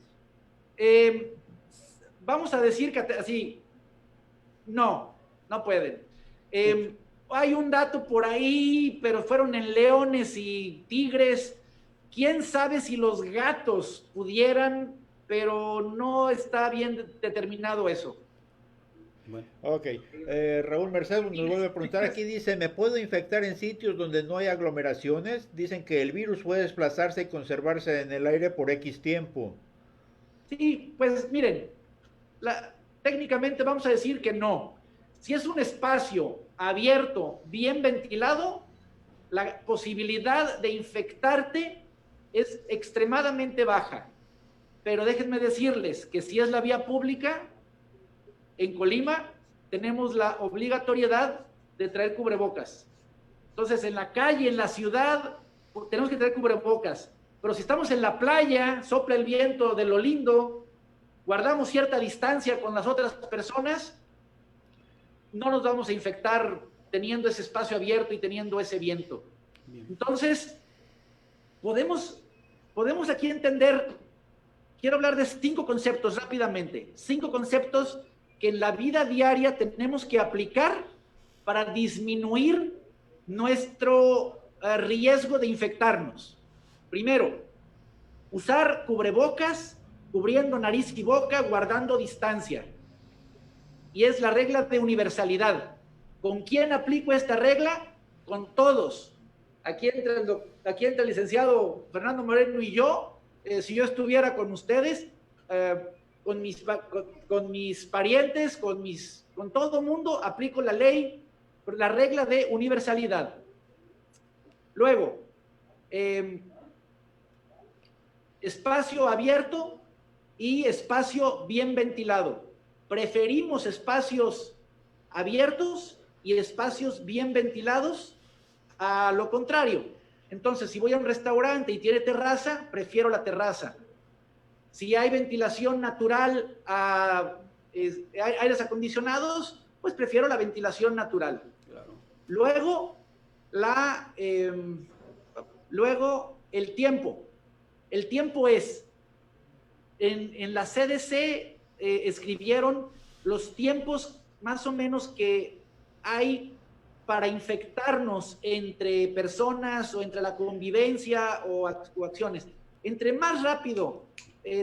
Vamos a decir que así, no pueden. Hay un dato por ahí, pero fueron en leones y tigres. ¿Quién sabe si los gatos pudieran? Pero no está bien determinado eso. Bueno. Ok. Raúl Merced nos vuelve a preguntar. Aquí dice, ¿me puedo infectar en sitios donde no hay aglomeraciones? Dicen que el virus puede desplazarse y conservarse en el aire por X tiempo. Sí, pues miren, técnicamente vamos a decir que no. Si es un espacio abierto, bien ventilado, la posibilidad de infectarte es extremadamente baja. Pero déjenme decirles que si es la vía pública, en Colima tenemos la obligatoriedad de traer cubrebocas. Entonces, en la calle, en la ciudad, tenemos que traer cubrebocas. Pero si estamos en la playa, sopla el viento de lo lindo, guardamos cierta distancia con las otras personas, no nos vamos a infectar teniendo ese espacio abierto y teniendo ese viento. Bien. Entonces, podemos aquí entender, quiero hablar de 5 conceptos rápidamente, 5 conceptos que en la vida diaria tenemos que aplicar para disminuir nuestro riesgo de infectarnos. Primero, usar cubrebocas, cubriendo nariz y boca, guardando distancia. Y es la regla de universalidad. ¿Con quién aplico esta regla? Con todos. Aquí entra el licenciado Fernando Moreno y yo. Si yo estuviera con ustedes, con mis parientes, con todo mundo, aplico la ley, la regla de universalidad. Luego, espacio abierto y espacio bien ventilado. Preferimos espacios abiertos y espacios bien ventilados a lo contrario. Entonces, si voy a un restaurante y tiene terraza, prefiero la terraza. Si hay ventilación natural, aires acondicionados, pues prefiero la ventilación natural. Claro. Luego, el tiempo. El tiempo es, en la CDC escribieron los tiempos más o menos que hay para infectarnos entre personas o entre la convivencia o acciones. Entre más rápido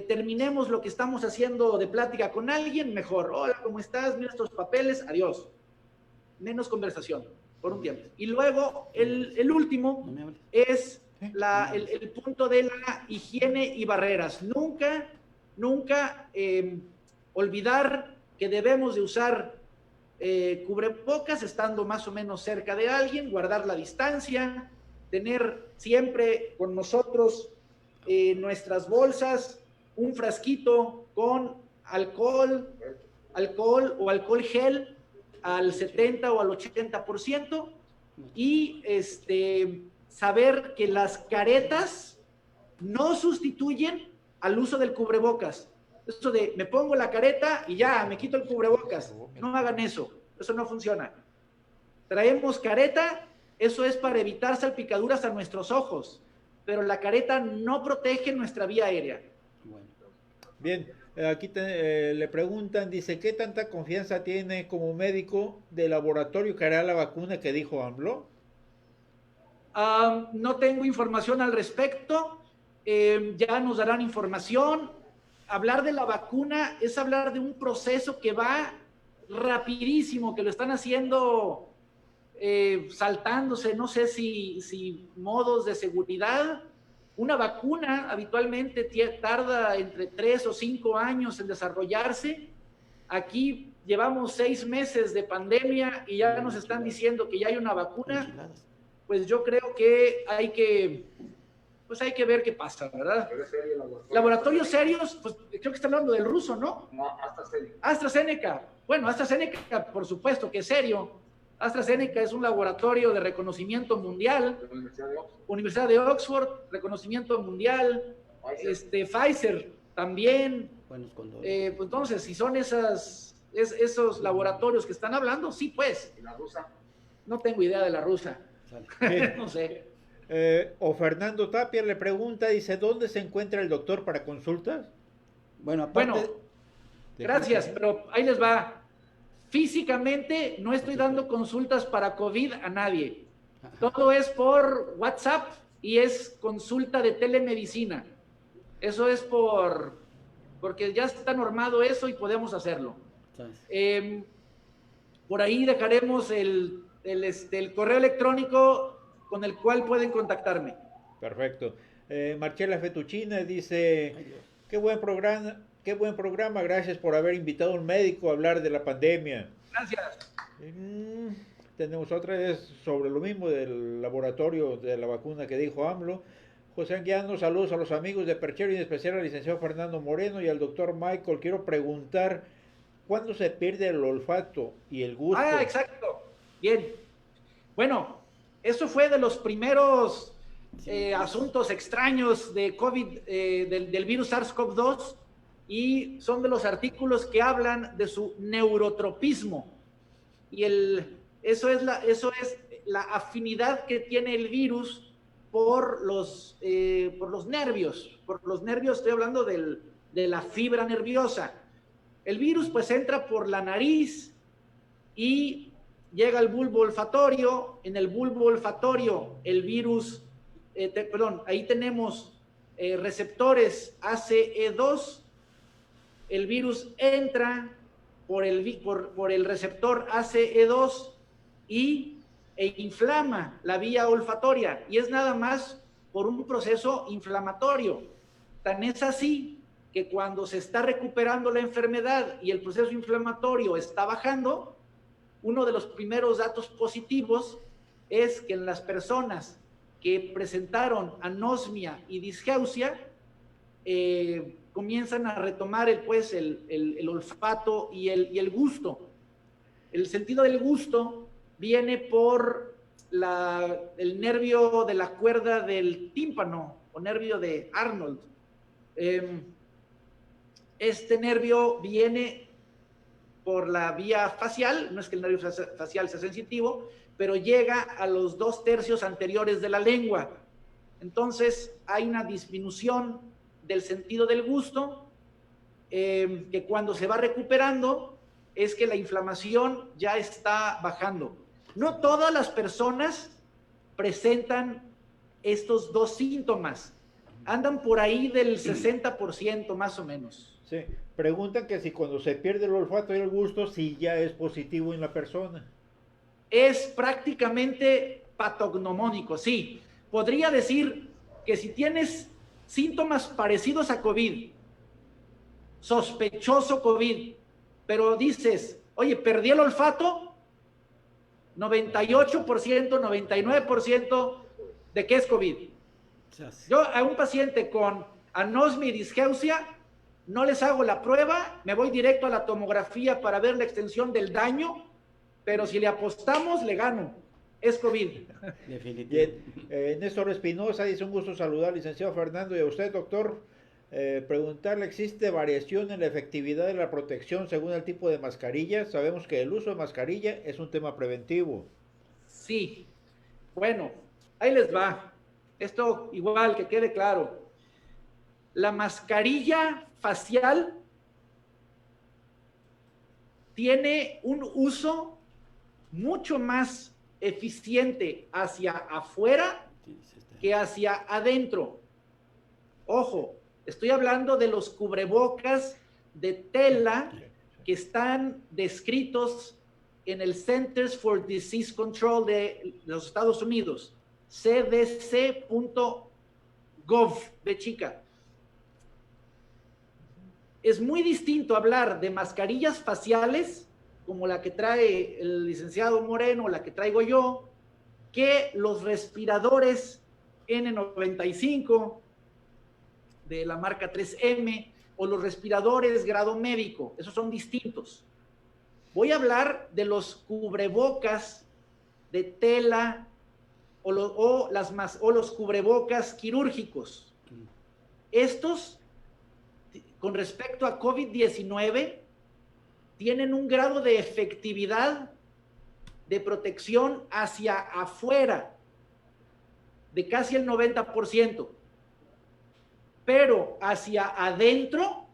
terminemos lo que estamos haciendo de plática con alguien, mejor. Hola, ¿cómo estás? Mira estos papeles, adiós. Menos conversación por un tiempo. Y luego el último es el punto de la higiene y barreras. Nunca olvidar que debemos de usar cubrebocas estando más o menos cerca de alguien, guardar la distancia, tener siempre con nosotros nuestras bolsas, un frasquito con alcohol o alcohol gel al 70 o al 80% y saber que las caretas no sustituyen al uso del cubrebocas. Eso de me pongo la careta y ya, me quito el cubrebocas. No hagan eso, eso no funciona. Traemos careta, eso es para evitar salpicaduras a nuestros ojos, pero la careta no protege nuestra vía aérea. Bueno. Bien, aquí le preguntan, dice, ¿qué tanta confianza tiene como médico del laboratorio que hará la vacuna que dijo AMLO? No tengo información al respecto, ya nos darán información. Hablar de la vacuna es hablar de un proceso que va rapidísimo, que lo están haciendo saltándose, no sé si modos de seguridad. Una vacuna habitualmente tarda entre 3 o 5 años en desarrollarse. Aquí llevamos 6 meses de pandemia y ya nos están diciendo que ya hay una vacuna. Pues yo creo que hay que ver qué pasa, ¿verdad? Laboratorios serios, pues creo que está hablando del ruso, ¿no? No, AstraZeneca. AstraZeneca. Bueno, AstraZeneca, por supuesto que es serio. AstraZeneca es un laboratorio de reconocimiento mundial. Universidad de Oxford, reconocimiento mundial. Pfizer también. Buenos condones. Pues entonces, si son esos laboratorios que están hablando, sí, pues. ¿Y la rusa? No tengo idea de la rusa. Sale. No sé. O Fernando Tapia le pregunta, dice, ¿dónde se encuentra el doctor para consultas? Bueno, aparte... Bueno, gracias, pero ahí les va. Físicamente no estoy dando consultas para COVID a nadie. Todo es por WhatsApp y es consulta de telemedicina. Eso es porque ya está normado eso y podemos hacerlo. Por ahí dejaremos el correo electrónico con el cual pueden contactarme. Perfecto. Marcela Fettuccine dice, qué buen programa, gracias por haber invitado a un médico a hablar de la pandemia. Gracias. tenemos otra vez sobre lo mismo del laboratorio de la vacuna que dijo AMLO. José Anguiano, saludos a los amigos de Perchero y en especial al licenciado Fernando Moreno y al doctor Michael. Quiero preguntar, ¿cuándo se pierde el olfato y el gusto? Ah, exacto. Bien. Bueno, eso fue de los primeros asuntos extraños de COVID, del virus SARS-CoV-2, y son de los artículos que hablan de su neurotropismo. Y eso es la afinidad que tiene el virus por los nervios. Por los nervios, estoy hablando de la fibra nerviosa. El virus pues entra por la nariz y llega al bulbo olfatorio. En el bulbo olfatorio el virus, ahí tenemos receptores ACE2. El virus entra por el receptor ACE2 e inflama la vía olfatoria, y es nada más por un proceso inflamatorio. Tan es así que cuando se está recuperando la enfermedad y el proceso inflamatorio está bajando, uno de los primeros datos positivos es que en las personas que presentaron anosmia y disgeusia, comienzan a retomar el olfato y el gusto. El sentido del gusto viene por el nervio de la cuerda del tímpano o nervio de Arnold. Este nervio viene por la vía facial, no es que el nervio facial sea sensitivo, pero llega a los 2/3 anteriores de la lengua. Entonces hay una disminución del sentido del gusto, que cuando se va recuperando es que la inflamación ya está bajando. No todas las personas presentan estos dos síntomas, andan por ahí del 60% más o menos. Sí, preguntan que si cuando se pierde el olfato y el gusto, si ya es positivo en la persona. Es prácticamente patognomónico, sí. Podría decir que si tienes síntomas parecidos a COVID, sospechoso COVID, pero dices, oye, perdí el olfato, 98%, 99% de que es COVID. Yo a un paciente con anosmia y disgeusia no les hago la prueba, me voy directo a la tomografía para ver la extensión del daño, pero si le apostamos, le gano. Es COVID. Definitivamente. Néstor Espinosa dice: un gusto saludar al licenciado Fernando y a usted, doctor. Preguntarle, ¿existe variación en la efectividad de la protección según el tipo de mascarilla? Sabemos que el uso de mascarilla es un tema preventivo. Sí. Bueno, ahí les va. Esto igual, que quede claro. La mascarilla facial tiene un uso mucho más eficiente hacia afuera que hacia adentro. Ojo, estoy hablando de los cubrebocas de tela que están descritos en el Centers for Disease Control de los Estados Unidos, cdc.gov de chica. Es muy distinto hablar de mascarillas faciales, como la que trae el licenciado Moreno, la que traigo yo, que los respiradores N95 de la marca 3M o los respiradores grado médico. Esos son distintos. Voy a hablar de los cubrebocas de tela o los cubrebocas quirúrgicos. Estos, con respecto a COVID-19, tienen un grado de efectividad de protección hacia afuera de casi el 90%, pero hacia adentro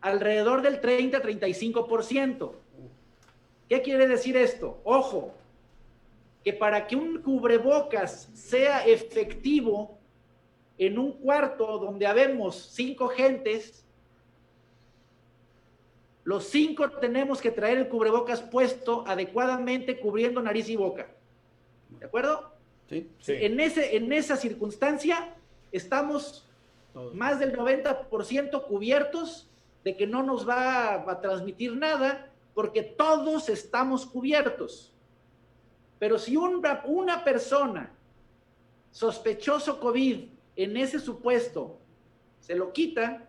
alrededor del 30-35%. ¿Qué quiere decir esto? Ojo, que para que un cubrebocas sea efectivo en un cuarto donde habemos 5 gentes, los 5 tenemos que traer el cubrebocas puesto adecuadamente, cubriendo nariz y boca. ¿De acuerdo? Sí. Sí. En esa circunstancia estamos más del 90% cubiertos de que no nos va a transmitir nada, porque todos estamos cubiertos. Pero si una persona sospechoso COVID en ese supuesto se lo quita,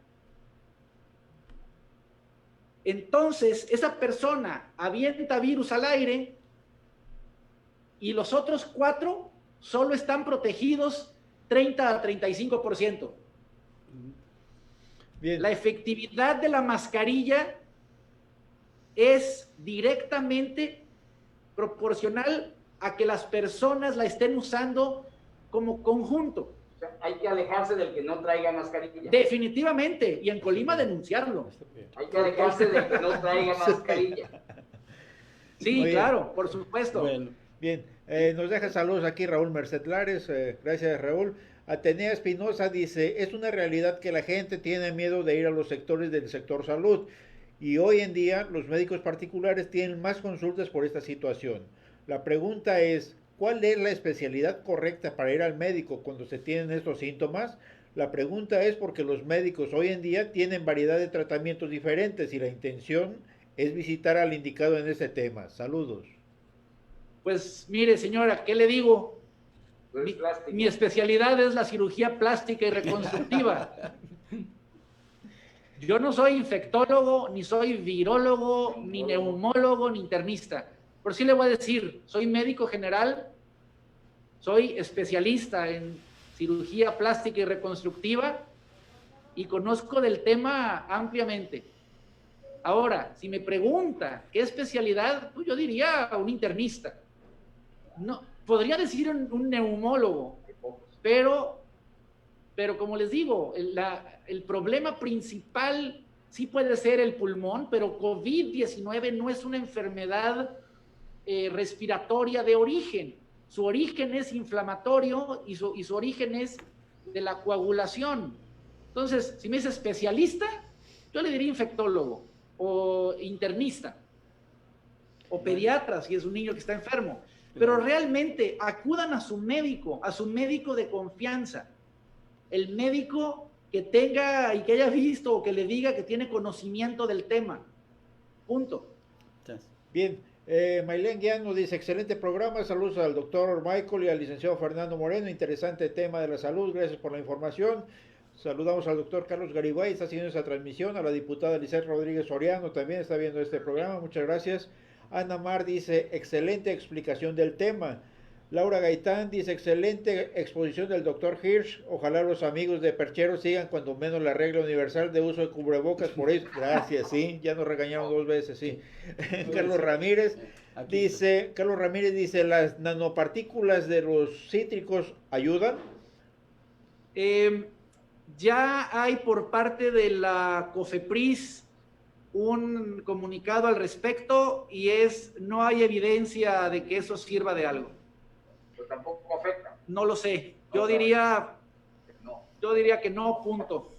entonces esa persona avienta virus al aire y los otros 4 solo están protegidos 30 a 35%. Bien. La efectividad de la mascarilla es directamente proporcional a que las personas la estén usando como conjunto. O sea, hay que alejarse del que no traiga mascarilla. Definitivamente, y en Colima denunciarlo. Hay que alejarse del que no traiga mascarilla. Sí, Muy bien. claro, por supuesto. Bueno, Bien, nos deja saludos aquí Raúl Mercetlares, gracias Raúl. Atenea Espinosa dice, es una realidad que la gente tiene miedo de ir a los sectores del sector salud y hoy en día los médicos particulares tienen más consultas por esta situación. La pregunta es, ¿cuál es la especialidad correcta para ir al médico cuando se tienen estos síntomas? La pregunta es porque los médicos hoy en día tienen variedad de tratamientos diferentes y la intención es visitar al indicado en este tema. Saludos. Pues mire, señora, ¿qué le digo? Mi especialidad es la cirugía plástica y reconstructiva. Yo no soy infectólogo, ni soy virólogo, ni neumólogo, ni internista. Por sí le voy a decir, soy médico general, soy especialista en cirugía plástica y reconstructiva y conozco del tema ampliamente. Ahora, si me pregunta qué especialidad, pues yo diría un internista. No, podría decir un neumólogo, pero como les digo, el problema principal sí puede ser el pulmón, pero COVID-19 no es una enfermedad respiratoria de origen. Su origen es inflamatorio y su origen es de la coagulación. Entonces, si me dice especialista, yo le diría infectólogo o internista o pediatra si es un niño que está enfermo. Pero realmente acudan a su médico de confianza, el médico que tenga y que haya visto o que le diga que tiene conocimiento del tema. Punto. Bien, Maylén Guiano dice, excelente programa, saludos al doctor Michael y al licenciado Fernando Moreno, interesante tema de la salud, gracias por la información. Saludamos al doctor Carlos Garibay, está siguiendo esa transmisión, a la diputada Lizeth Rodríguez Soriano, también está viendo este programa, muchas gracias. Ana Mar dice, excelente explicación del tema. Laura Gaitán dice, excelente exposición del doctor Hirsch. Ojalá los amigos de Perchero sigan cuando menos la regla universal de uso de cubrebocas. Por eso, gracias, sí, ya nos regañaron 2 veces, sí. Carlos Ramírez dice, ¿las nanopartículas de los cítricos ayudan? Ya hay por parte de la COFEPRIS un comunicado al respecto y no hay evidencia de que eso sirva de algo. Pero tampoco afecta. No lo sé. Yo diría que no, punto.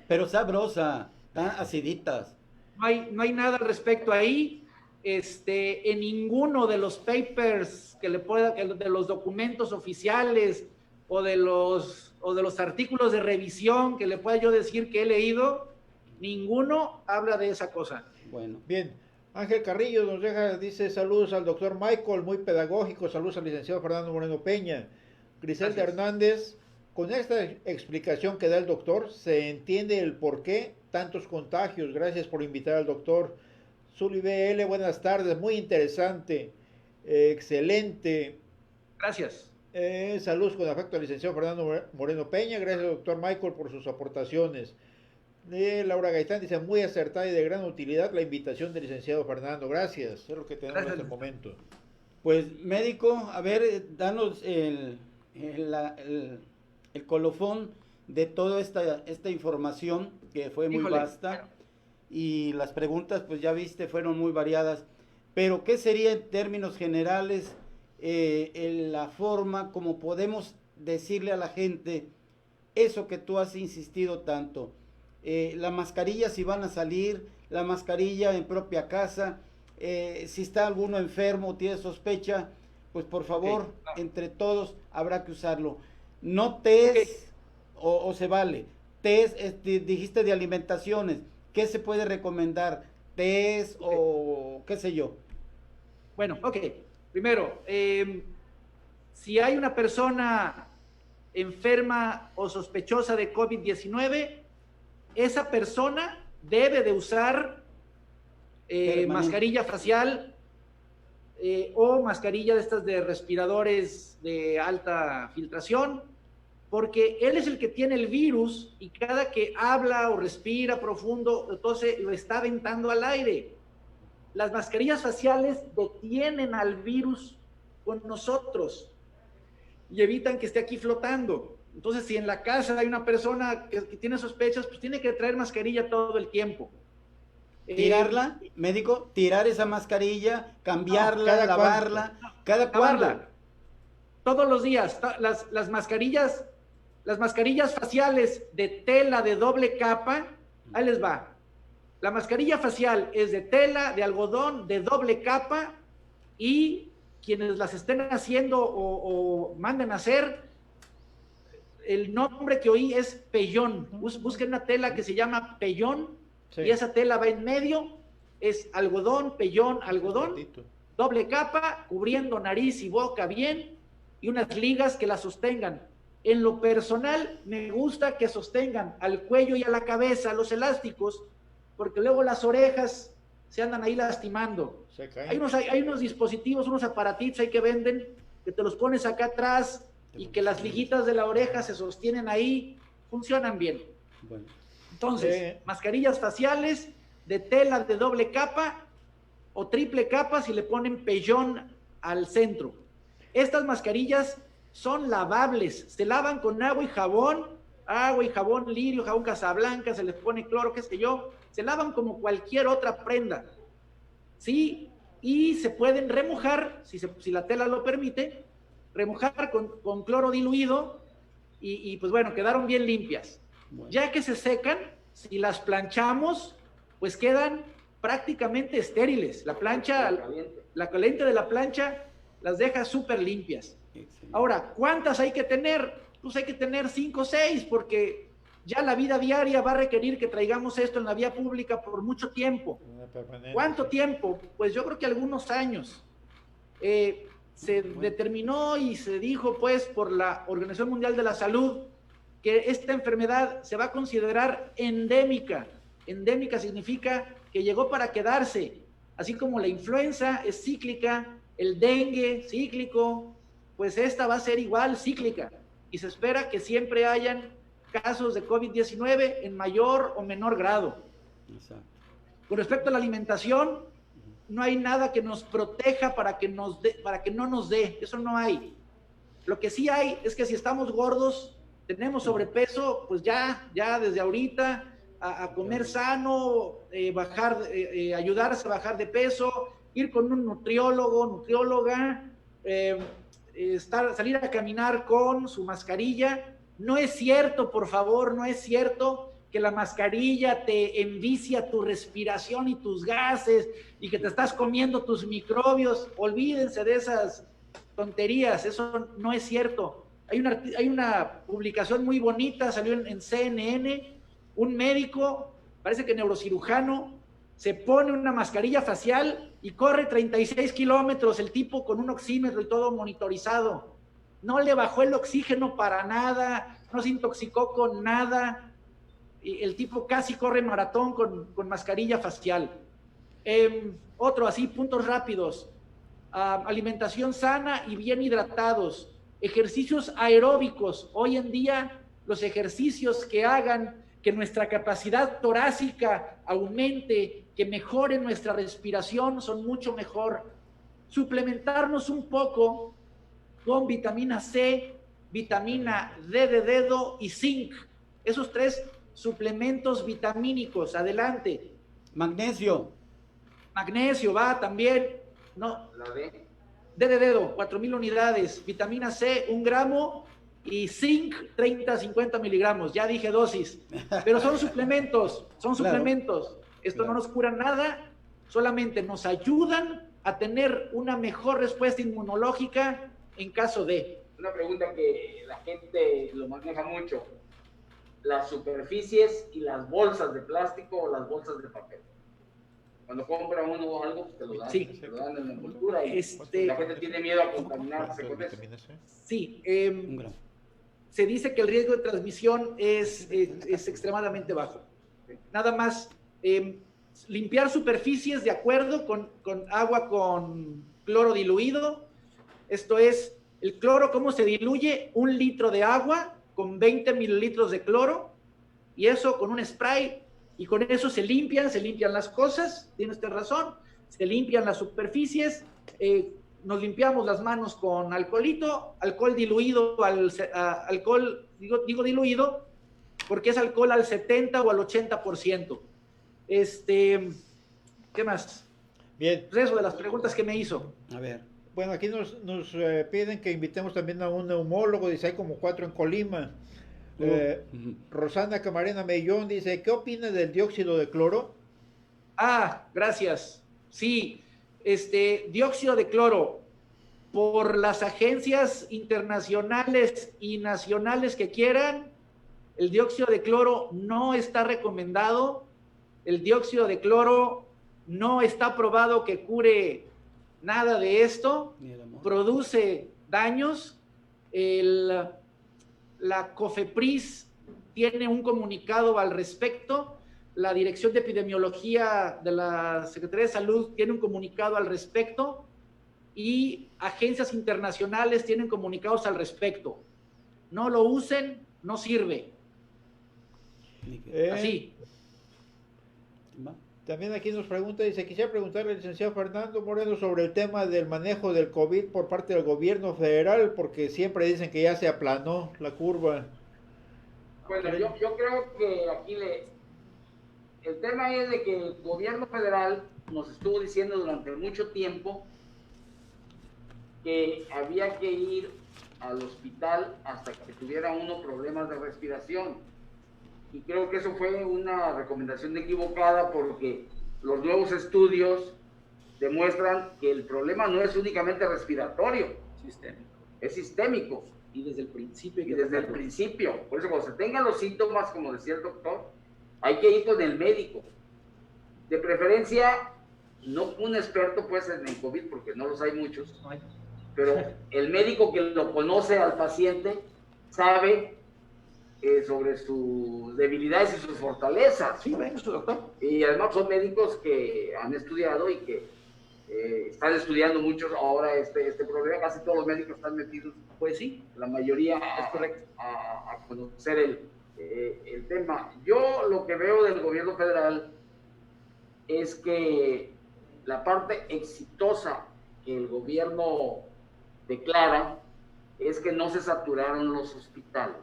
pero sabrosa, tan aciditas. No hay nada al respecto ahí. En ninguno de los papers de los documentos oficiales o de los artículos de revisión que le pueda yo decir que he leído, ninguno habla de esa cosa. Bueno. Bien, Ángel Carrillo nos dice saludos al doctor Michael, muy pedagógico, saludos al licenciado Fernando Moreno Peña. Griselda Hernández, con esta explicación que da el doctor, se entiende el por qué tantos contagios. Gracias por invitar al doctor. Zuli BL, buenas tardes, muy interesante, excelente. Gracias. Saludos con afecto al licenciado Fernando Moreno Peña, gracias doctor Michael por sus aportaciones. Laura Gaitán dice, muy acertada y de gran utilidad la invitación del licenciado Fernando, gracias, es lo que tenemos en este momento. Pues médico, a ver, danos el colofón de toda esta información que fue muy vasta y las preguntas pues ya viste fueron muy variadas, pero ¿qué sería en términos generales la forma como podemos decirle a la gente eso que tú has insistido tanto? La mascarilla si van a salir, la mascarilla en propia casa, si está alguno enfermo, tiene sospecha, pues por favor, entre todos habrá que usarlo. No test o se vale. Test, dijiste de alimentaciones, ¿qué se puede recomendar? Test o qué sé yo. Bueno, Primero, si hay una persona enferma o sospechosa de COVID-19, esa persona debe de usar mascarilla facial o mascarilla de estas de respiradores de alta filtración, porque él es el que tiene el virus y cada que habla o respira profundo, entonces lo está aventando al aire. Las mascarillas faciales detienen al virus con nosotros y evitan que esté aquí flotando. Entonces, si en la casa hay una persona que tiene sospechas, pues tiene que traer mascarilla todo el tiempo. ¿Tirarla, médico? ¿Tirar esa mascarilla? ¿Cambiarla? No, ¿lavarla? ¿Cada cuándo? Todos los días. Las mascarillas faciales de tela de doble capa, ahí les va. La mascarilla facial es de tela, de algodón, de doble capa, y quienes las estén haciendo o manden a hacer, el nombre que oí es pellón. Busquen una tela que se llama pellón, sí. Y esa tela va en medio, es algodón, pellón, algodón, doble capa, cubriendo nariz y boca bien, y unas ligas que la sostengan. En lo personal, me gusta que sostengan al cuello y a la cabeza los elásticos, porque luego las orejas se andan ahí lastimando. Hay unos dispositivos, unos aparatitos ahí que venden, que te los pones acá atrás y que las liguitas de la oreja se sostienen ahí, funcionan bien. Bueno. Entonces, mascarillas faciales de tela de doble capa o triple capa si le ponen pellón al centro. Estas mascarillas son lavables, se lavan con agua y jabón Lirio, jabón Casablanca, se les pone cloro, qué sé yo, se lavan como cualquier otra prenda, ¿sí? Y se pueden remojar, si la tela lo permite, remojar con cloro diluido y pues bueno, quedaron bien limpias. Bueno. Ya que se secan, si las planchamos, pues quedan prácticamente estériles. La plancha, la caliente de la plancha las deja súper limpias. Excelente. Ahora, ¿cuántas hay que tener? Pues hay que tener 5 o 6, porque ya la vida diaria va a requerir que traigamos esto en la vía pública por mucho tiempo. ¿Cuánto tiempo? Pues yo creo que algunos años. Se determinó y se dijo pues por la Organización Mundial de la Salud que esta enfermedad se va a considerar endémica. Endémica significa que llegó para quedarse, así como la influenza es cíclica, el dengue cíclico, pues esta va a ser igual cíclica, y se espera que siempre hayan casos de COVID-19 en mayor o menor grado. Exacto. Con respecto a la alimentación, no hay nada que nos proteja para que no nos dé, eso no hay. Lo que sí hay es que si estamos gordos, tenemos sobrepeso, pues ya desde ahorita a comer sano, ayudarse a bajar de peso, ir con un nutriólogo, nutrióloga, salir a caminar con su mascarilla. No es cierto, por favor, no es cierto que la mascarilla te envicia tu respiración y tus gases y que te estás comiendo tus microbios. Olvídense de esas tonterías, eso no es cierto. Hay una publicación muy bonita, salió en CNN, un médico, parece que neurocirujano, se pone una mascarilla facial y corre 36 kilómetros, el tipo con un oxímetro y todo monitorizado. No le bajó el oxígeno para nada, no se intoxicó con nada. El tipo casi corre maratón con mascarilla facial. Otro así, puntos rápidos. Alimentación sana y bien hidratados. Ejercicios aeróbicos. Hoy en día los ejercicios que hagan que nuestra capacidad torácica aumente, que mejore nuestra respiración, son mucho mejor. Suplementarnos un poco con vitamina C, vitamina D de dedo y zinc. Esos 3 suplementos vitamínicos. Adelante. Magnesio va también. No. D de dedo, 4,000 unidades. Vitamina C, 1 gramo. Y zinc, 30-50 miligramos. Ya dije dosis. Pero son suplementos. Claro. Esto no nos cura nada. Solamente nos ayudan a tener una mejor respuesta inmunológica en caso de... Una pregunta que la gente lo maneja mucho. Las superficies y las bolsas de plástico o las bolsas de papel. Cuando compra uno algo, pues te lo dan, Sí. te lo dan en la envoltura y Este- la gente tiene miedo a contaminarse con eso. Sí, Un gramo. se dice que el riesgo de transmisión es extremadamente bajo. Nada más limpiar superficies de acuerdo con agua con cloro diluido. Esto es, el cloro, ¿cómo se diluye? 1 litro de agua con 20 mililitros de cloro, y eso con un spray, y con eso se limpian las cosas, tiene usted razón, se limpian las superficies, nos limpiamos las manos con alcoholito, alcohol diluido, alcohol, digo diluido, porque es alcohol al 70 o al 80%. ¿Qué más? Bien. Resto de las preguntas que me hizo. A ver. Bueno, aquí nos piden que invitemos también a un neumólogo, dice, hay como 4 en Colima. Rosana Camarena Mellón dice, ¿qué opina del dióxido de cloro? Gracias. Sí, dióxido de cloro, por las agencias internacionales y nacionales que quieran, el dióxido de cloro no está recomendado. El dióxido de cloro no está probado que cure nada de esto. Produce daños. La COFEPRIS tiene un comunicado al respecto. La Dirección de Epidemiología de la Secretaría de Salud tiene un comunicado al respecto, y agencias internacionales tienen comunicados al respecto. No lo usen, no sirve. Así. También aquí nos pregunta, dice, quisiera preguntarle al licenciado Fernando Moreno sobre el tema del manejo del COVID por parte del gobierno federal, porque siempre dicen que ya se aplanó la curva. Bueno, yo creo que aquí el tema es de que el gobierno federal nos estuvo diciendo durante mucho tiempo que había que ir al hospital hasta que tuviera uno problemas de respiración. Y creo que eso fue una recomendación equivocada, porque los nuevos estudios demuestran que el problema no es únicamente respiratorio, es sistémico. Y desde el principio. Por eso, cuando se tengan los síntomas, como decía el doctor, hay que ir con el médico. De preferencia, no un experto puede ser en COVID, porque no los hay muchos, pero el médico que lo conoce al paciente sabe sobre sus debilidades y sus fortalezas. Sí, bueno, doctor. Y además son médicos que han estudiado y que están estudiando mucho ahora este problema. Casi todos los médicos están metidos, pues sí, la mayoría, es correcto, a conocer el tema. Yo lo que veo del gobierno federal es que la parte exitosa que el gobierno declara es que no se saturaron los hospitales.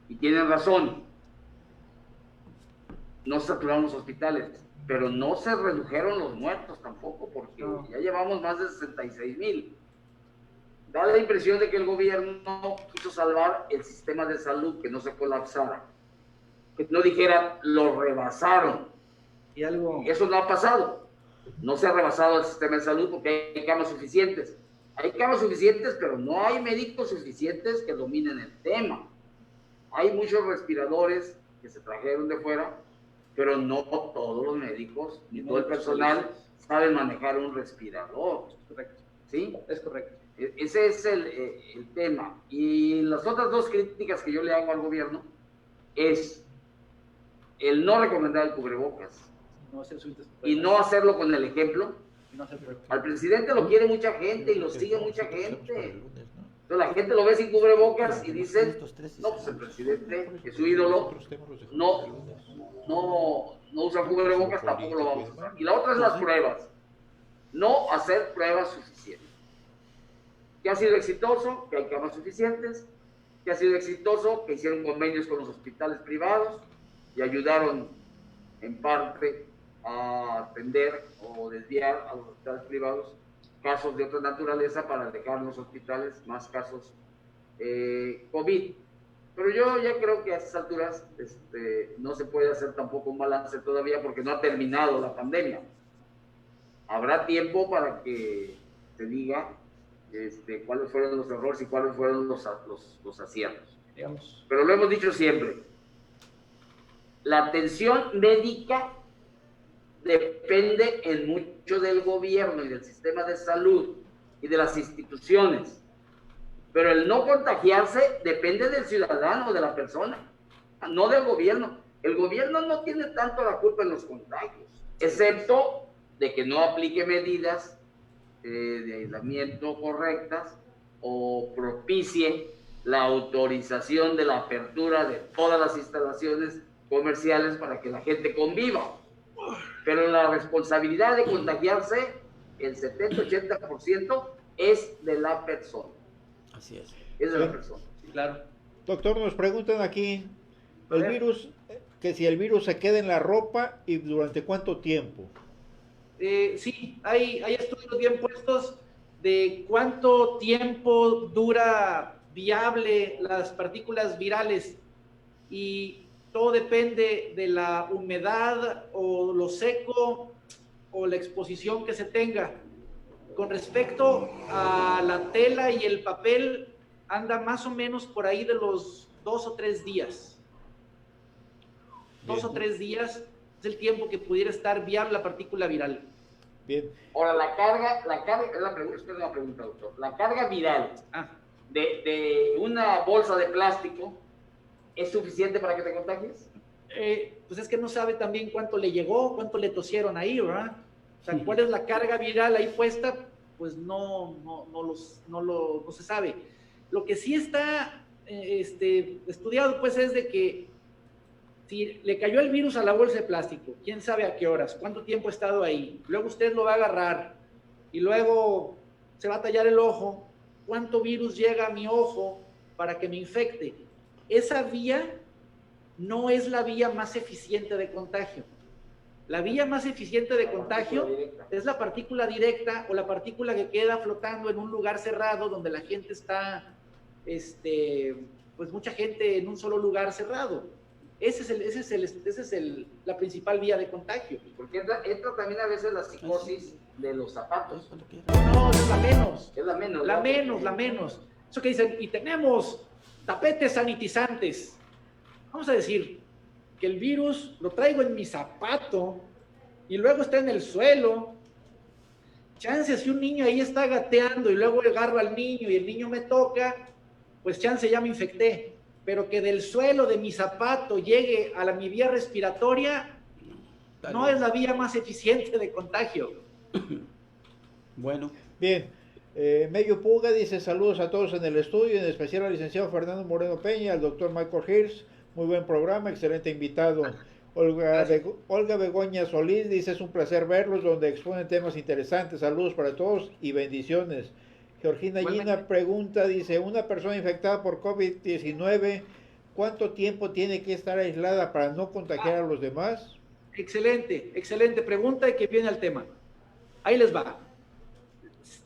Y tienen razón, no se saturaron los hospitales, pero no se redujeron los muertos tampoco, porque ya llevamos más de 66,000. Da la impresión de que el gobierno quiso salvar el sistema de salud, que no se colapsara, que no dijera, lo rebasaron. Y algo... Eso no ha pasado, no se ha rebasado el sistema de salud porque hay camas suficientes. Hay camas suficientes, pero no hay médicos suficientes que dominen el tema. Hay muchos respiradores que se trajeron de fuera, pero no todos los médicos ni todo el personal saben manejar un respirador. Correcto. ¿Sí? Es correcto. Ese es el tema. Y las otras dos críticas que yo le hago al gobierno es el no recomendar el cubrebocas y no hacerlo con el ejemplo. Al presidente lo quiere mucha gente y lo sigue mucha gente. Entonces la gente lo ve sin cubrebocas y dice, no, pues el presidente, que es su ídolo, no usa cubrebocas, tampoco lo vamos a usar. Y la otra es las pruebas. No hacer pruebas suficientes. ¿Qué ha sido exitoso? Que hay camas suficientes. ¿Qué ha sido exitoso? Que hicieron convenios con los hospitales privados y ayudaron en parte a atender o desviar a los hospitales privados casos de otra naturaleza para dejar en los hospitales más casos COVID. Pero yo ya creo que a estas alturas no se puede hacer tampoco un balance todavía, porque no ha terminado la pandemia. Habrá tiempo para que se diga cuáles fueron los errores y cuáles fueron los aciertos. Pero lo hemos dicho siempre, la atención médica depende en mucho del gobierno y del sistema de salud y de las instituciones. Pero el no contagiarse depende del ciudadano, de la persona, no del gobierno. El gobierno no tiene tanto la culpa en los contagios, excepto de que no aplique medidas de aislamiento correctas o propicie la autorización de la apertura de todas las instalaciones comerciales para que la gente conviva. Pero la responsabilidad de contagiarse, el 70-80% es de la persona. Así es. Es de la persona. Sí, claro. Doctor, nos preguntan aquí, que si el virus se queda en la ropa y durante cuánto tiempo. Sí, hay estudios bien puestos de cuánto tiempo dura viable las partículas virales, y todo depende de la humedad o lo seco o la exposición que se tenga. Con respecto a la tela y el papel, anda más o menos por ahí de los 2 o 3 días. Bien. 2 o 3 días es el tiempo que pudiera estar viable la partícula viral. Bien. Ahora, la carga, esta es la pregunta, doctor. La carga viral de una bolsa de plástico, ¿es suficiente para que te contagies? Pues es que no sabe también cuánto le llegó, cuánto le tosieron ahí, ¿verdad? O sea, cuál es la carga viral ahí puesta, pues no se sabe. Lo que sí está estudiado, pues, es de que si le cayó el virus a la bolsa de plástico, quién sabe a qué horas, cuánto tiempo ha estado ahí, luego usted lo va a agarrar y luego se va a tallar el ojo, cuánto virus llega a mi ojo para que me infecte. Esa vía no es la vía más eficiente de contagio. La vía más eficiente de contagio es la partícula directa o la partícula que queda flotando en un lugar cerrado donde la gente está, pues mucha gente en un solo lugar cerrado. Esa es la principal vía de contagio. Porque entra también a veces la psicosis de los zapatos. No, es la menos. Es la menos. La menos. Eso que dicen, y tenemos tapetes sanitizantes. Vamos a decir que el virus lo traigo en mi zapato y luego está en el suelo. Chance, si un niño ahí está gateando y luego agarro al niño y el niño me toca, pues chance ya me infecté. Pero que del suelo de mi zapato llegue a mi vía respiratoria, no es la vía más eficiente de contagio. Bueno. Bien. Medio Puga dice saludos a todos en el estudio, en especial al licenciado Fernando Moreno Peña, al doctor Michael Hirsch. Muy buen programa, excelente invitado. Olga Begoña Solís dice, es un placer verlos, donde exponen temas interesantes. Saludos para todos y bendiciones. Georgina Gina pregunta, dice, una persona infectada por COVID-19, ¿cuánto tiempo tiene que estar aislada para no contagiar a los demás? Excelente pregunta y que viene al tema. Ahí les va.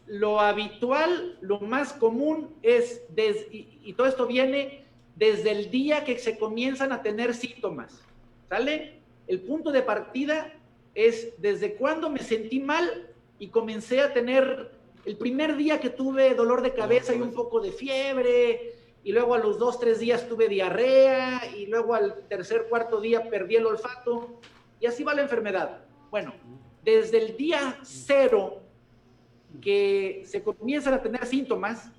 Lo habitual, lo más común es, y todo esto viene desde el día que se comienzan a tener síntomas, ¿sale? El punto de partida es desde cuando me sentí mal y comencé a tener, el primer día que tuve dolor de cabeza y un poco de fiebre, y luego a los 2, 3 días tuve diarrea, y luego al tercer, cuarto día perdí el olfato, y así va la enfermedad. Bueno, desde el día 0 que se comienzan a tener síntomas,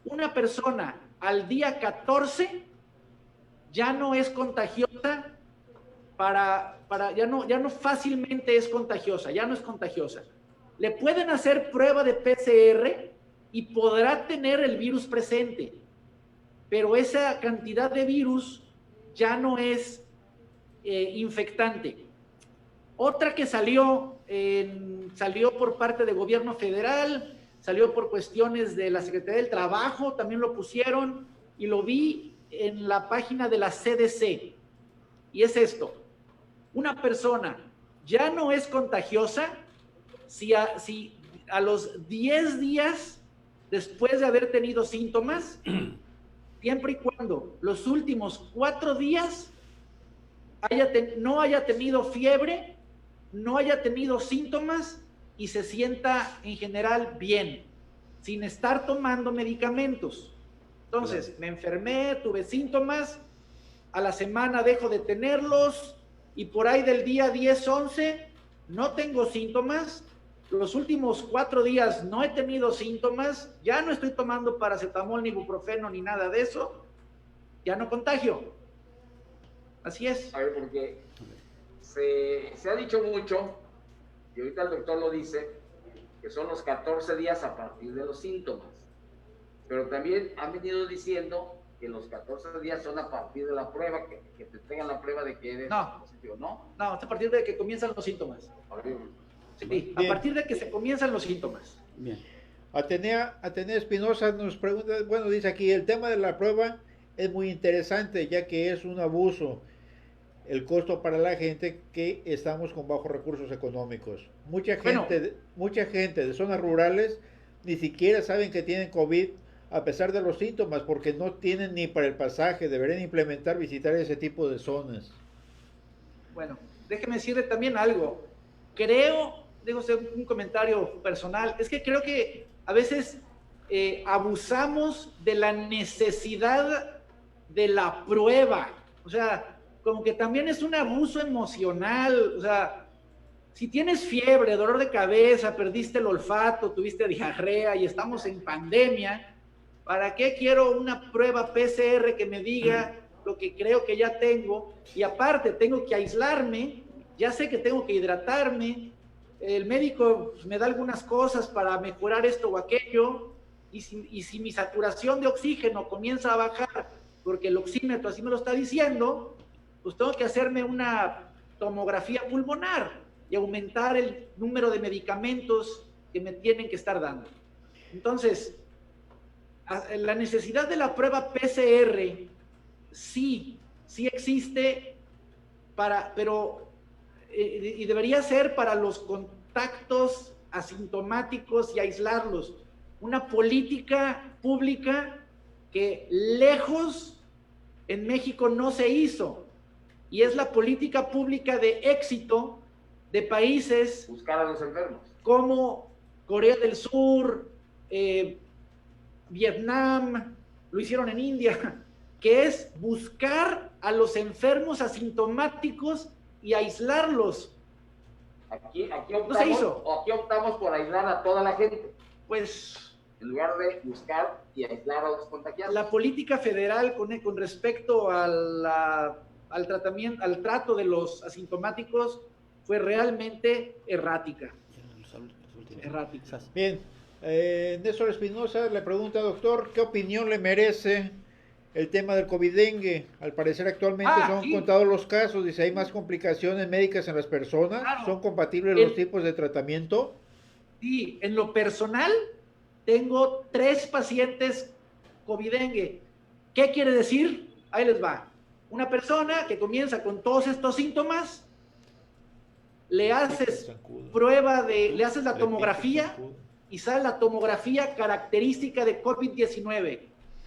una persona al día 14 ya no es contagiosa, ya no fácilmente es contagiosa, ya no es contagiosa. Le pueden hacer prueba de PCR y podrá tener el virus presente, pero esa cantidad de virus ya no es infectante. Otra que salió por parte del gobierno federal, salió por cuestiones de la Secretaría del Trabajo, también lo pusieron, y lo vi en la página de la CDC. Y es esto: una persona ya no es contagiosa si a los 10 días después de haber tenido síntomas, siempre y cuando los últimos 4 días no haya tenido fiebre, no haya tenido síntomas y se sienta en general bien, sin estar tomando medicamentos. Entonces, me enfermé, tuve síntomas, a la semana dejo de tenerlos y por ahí del día 10, 11 no tengo síntomas, los últimos 4 días no he tenido síntomas, ya no estoy tomando paracetamol, ni ibuprofeno, ni nada de eso, ya no contagio. Así es. A ver, porque se ha dicho mucho, y ahorita el doctor lo dice, que son los 14 días a partir de los síntomas. Pero también han venido diciendo que los 14 días son a partir de la prueba, que te tengan la prueba de que eres positivo, ¿no? No, es a partir de que comienzan los síntomas. Sí, a partir de que se comienzan los síntomas. Bien. Atenea Espinosa nos pregunta, bueno, dice aquí, el tema de la prueba es muy interesante, ya que es un abuso el costo para la gente que estamos con bajos recursos económicos. Mucha gente de zonas rurales ni siquiera saben que tienen COVID a pesar de los síntomas, porque no tienen ni para el pasaje. Deberían implementar visitar ese tipo de zonas. Bueno, déjeme decirle también algo. Creo, digo un comentario personal, es que creo que a veces abusamos de la necesidad de la prueba. O sea, como que también es un abuso emocional. O sea, si tienes fiebre, dolor de cabeza, perdiste el olfato, tuviste diarrea y estamos en pandemia, ¿para qué quiero una prueba PCR que me diga lo que creo que ya tengo? Y aparte tengo que aislarme, ya sé que tengo que hidratarme, el médico pues, me da algunas cosas para mejorar esto o aquello, y si mi saturación de oxígeno comienza a bajar, porque el oxímetro así me lo está diciendo, pues tengo que hacerme una tomografía pulmonar y aumentar el número de medicamentos que me tienen que estar dando. Entonces, la necesidad de la prueba PCR sí existe, pero y debería ser para los contactos asintomáticos y aislarlos. Una política pública que lejos en México no se hizo, y es la política pública de éxito de países buscar a los enfermos como Corea del Sur, Vietnam, lo hicieron en India, que es buscar a los enfermos asintomáticos y aislarlos. Aquí no se hizo. Aquí optamos por aislar a toda la gente, pues en lugar de buscar y aislar a los contagiados. La política federal con respecto al trato de los asintomáticos fue realmente errática. Bien, Néstor Espinosa le pregunta, doctor, ¿qué opinión le merece el tema del COVID-dengue? Al parecer actualmente son contados los casos, dice, ¿hay más complicaciones médicas en las personas? Claro. ¿Son compatibles los tipos de tratamiento? Sí, en lo personal tengo 3 pacientes COVID-dengue. ¿Qué quiere decir? Ahí les va. Una persona que comienza con todos estos síntomas, le haces le haces la tomografía y sale la tomografía característica de COVID-19.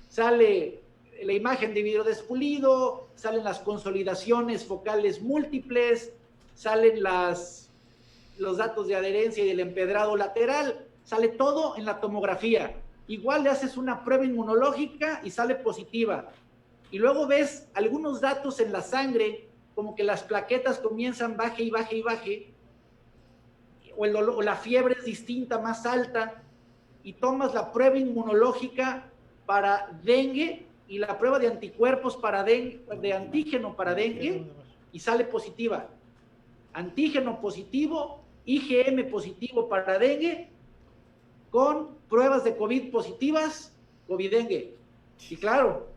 Sale la imagen de vidrio despulido, salen las consolidaciones focales múltiples, salen los datos de adherencia y del empedrado lateral, sale todo en la tomografía. Igual le haces una prueba inmunológica y sale positiva. Y luego ves algunos datos en la sangre, como que las plaquetas comienzan baje y baje y baje, o la fiebre es distinta, más alta, y tomas la prueba inmunológica para dengue y la prueba de anticuerpos para dengue, de antígeno para dengue, y sale positiva. Antígeno positivo, IgM positivo para dengue, con pruebas de COVID positivas, COVID-dengue. Y claro,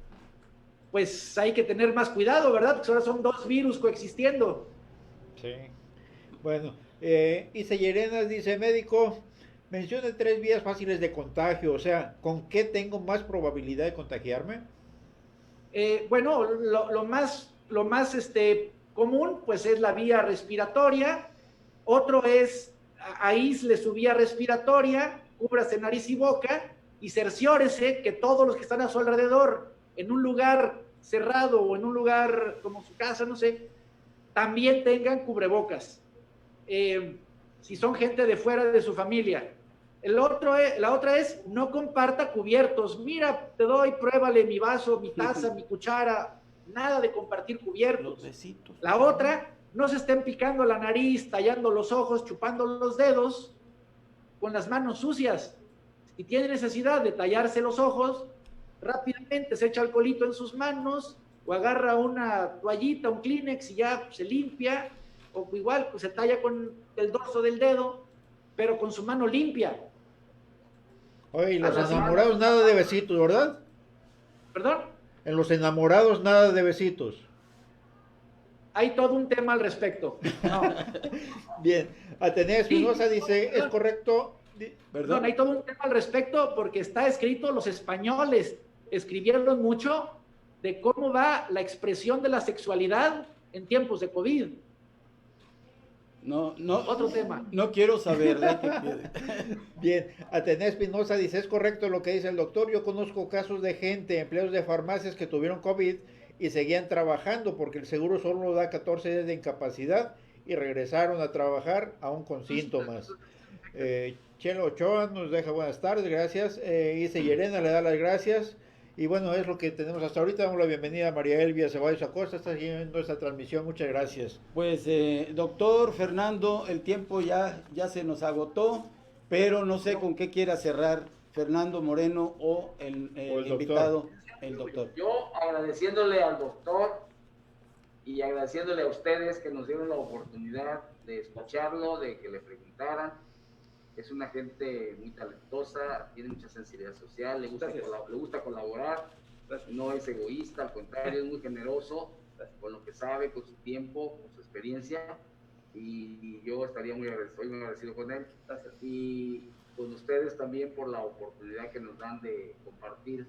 pues hay que tener más cuidado, ¿verdad? Porque ahora son 2 virus coexistiendo. Sí. Bueno, Isa Llerenas dice, médico, menciona 3 vías fáciles de contagio, o sea, ¿con qué tengo más probabilidad de contagiarme? Bueno, lo más común, pues es la vía respiratoria. Otro es aísle su vía respiratoria, cúbrase nariz y boca y cerciórese que todos los que están a su alrededor, en un lugar cerrado o en un lugar como su casa, no sé, también tengan cubrebocas. Si son gente de fuera de su familia. La otra es, no comparta cubiertos. Mira, te doy, pruébale mi vaso, mi taza, mi cuchara. Nada de compartir cubiertos. La otra no se estén picando la nariz, tallando los ojos, chupando los dedos con las manos sucias. Si tiene necesidad de tallarse los ojos, rápidamente se echa alcoholito en sus manos o agarra una toallita, un Kleenex y ya se limpia, o igual pues, se talla con el dorso del dedo, pero con su mano limpia. Oye, y los enamorados nada de besitos, ¿verdad? ¿Perdón? En los enamorados nada de besitos. Hay todo un tema al respecto. No. Bien, Atenea Espinosa dice, ¿es correcto? Perdón, hay todo un tema al respecto porque está escrito, los españoles escribieron mucho de cómo va la expresión de la sexualidad en tiempos de COVID. No, Otro tema. No quiero saber. Bien, Atenea Espinosa dice, es correcto lo que dice el doctor, yo conozco casos de gente, empleados de farmacias que tuvieron COVID y seguían trabajando porque el seguro solo da 14 días de incapacidad y regresaron a trabajar aún con síntomas. Chelo Ochoa nos deja buenas tardes, gracias. Dice Yerena, le da las gracias. Y bueno, es lo que tenemos hasta ahorita. Damos la bienvenida a María Elvia Ceballos Acosta, está siguiendo esta transmisión, muchas gracias. Pues doctor Fernando, el tiempo ya se nos agotó, pero no sé con qué quiera cerrar Fernando Moreno o el invitado, el doctor. Yo agradeciéndole al doctor y agradeciéndole a ustedes que nos dieron la oportunidad de escucharlo, de que le preguntaran. Es una gente muy talentosa, tiene mucha sensibilidad social, le gusta colaborar, no es egoísta, al contrario, es muy generoso con lo que sabe, con su tiempo, con su experiencia, y yo estaría muy agradecido con él. Y con ustedes también por la oportunidad que nos dan de compartir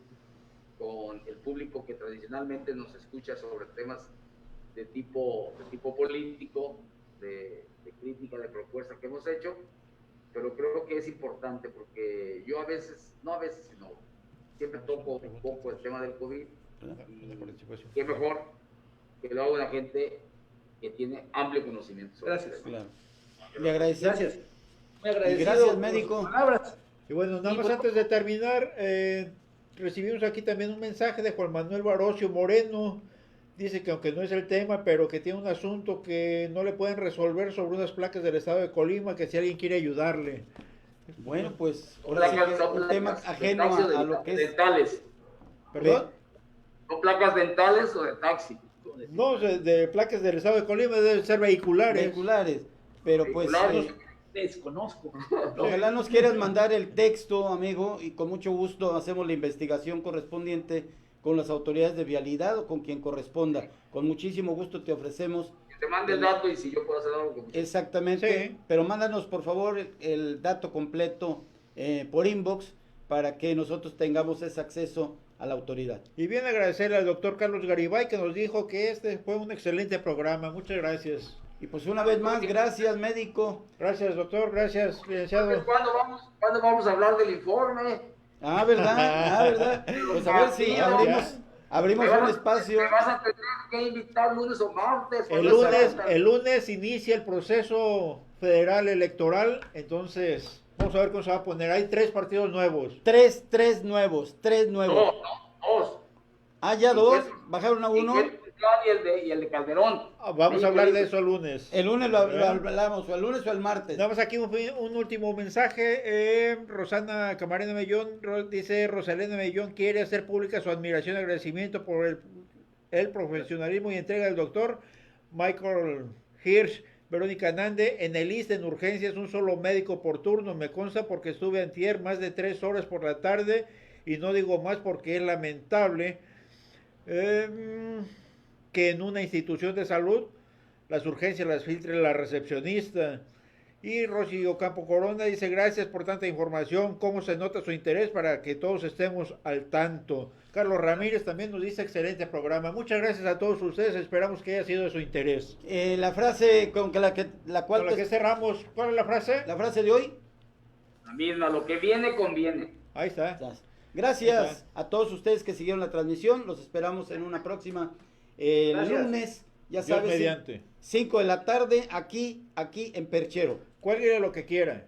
con el público que tradicionalmente nos escucha sobre temas de tipo político, de crítica, de propuesta que hemos hecho. Pero creo que es importante porque yo sino siempre toco un poco el tema del COVID y qué mejor que lo haga una gente que tiene amplio conocimiento sobre Gracias. Claro. Le agradecemos. Gracias. Muy agradecido. Gracias, médico. Y bueno, nada más antes de terminar, recibimos aquí también un mensaje de Juan Manuel Barocio Moreno. Dice que aunque no es el tema, pero que tiene un asunto que no le pueden resolver sobre unas placas del estado de Colima, que si alguien quiere ayudarle. Bueno, pues ahora sí que es un tema ajeno a lo que es. Dentales. ¿Perdón? ¿Son placas dentales o de taxi? No, de placas del estado de Colima deben ser vehiculares. Pero pues desconozco. ojalá nos quieras mandar el texto, amigo, y con mucho gusto hacemos la investigación correspondiente con las autoridades de vialidad o con quien corresponda. Con muchísimo gusto te ofrecemos. Que te mande el dato y si yo puedo hacer algo. Exactamente, sí. Pero mándanos por favor el dato completo por inbox para que nosotros tengamos ese acceso a la autoridad. Y bien agradecerle al doctor Carlos Garibay que nos dijo que este fue un excelente programa. Muchas gracias. Y pues una vez más, gracias médico. Gracias doctor, gracias licenciado. ¿Cuándo vamos a hablar del informe? ¿Verdad? Pues a ver si abrimos un espacio. Me vas a tener que invitar lunes o martes. El lunes inicia el proceso federal electoral, entonces vamos a ver cómo se va a poner. Hay 3 partidos nuevos. Tres nuevos. No, 2. Ah, ya 2, bajaron a 1. Y el de Calderón. Vamos a hablar de eso el lunes. El lunes lo hablamos, o el lunes o el martes. Damos aquí un último mensaje. Rosana Camarena Mellón dice: Rosalena Mellón quiere hacer pública su admiración y agradecimiento por el profesionalismo y entrega del doctor Michael Hirsch. Verónica Nande, en el ISSSTE en urgencias un solo médico por turno, me consta porque estuve antier más de 3 horas por la tarde y no digo más porque es lamentable que en una institución de salud las urgencias las filtre la recepcionista. Y Rosy Ocampo Corona dice: gracias por tanta información, cómo se nota su interés para que todos estemos al tanto. Carlos Ramírez también nos dice: excelente programa. Muchas gracias a todos ustedes, esperamos que haya sido de su interés. La frase con la cual que cerramos, ¿cuál es la frase? La frase de hoy. La misma, lo que viene conviene. Ahí está. Gracias a todos ustedes que siguieron la transmisión, los esperamos en una próxima lunes, ya sabes, 5 de la tarde, aquí en Perchero. Cuélguele lo que quiera.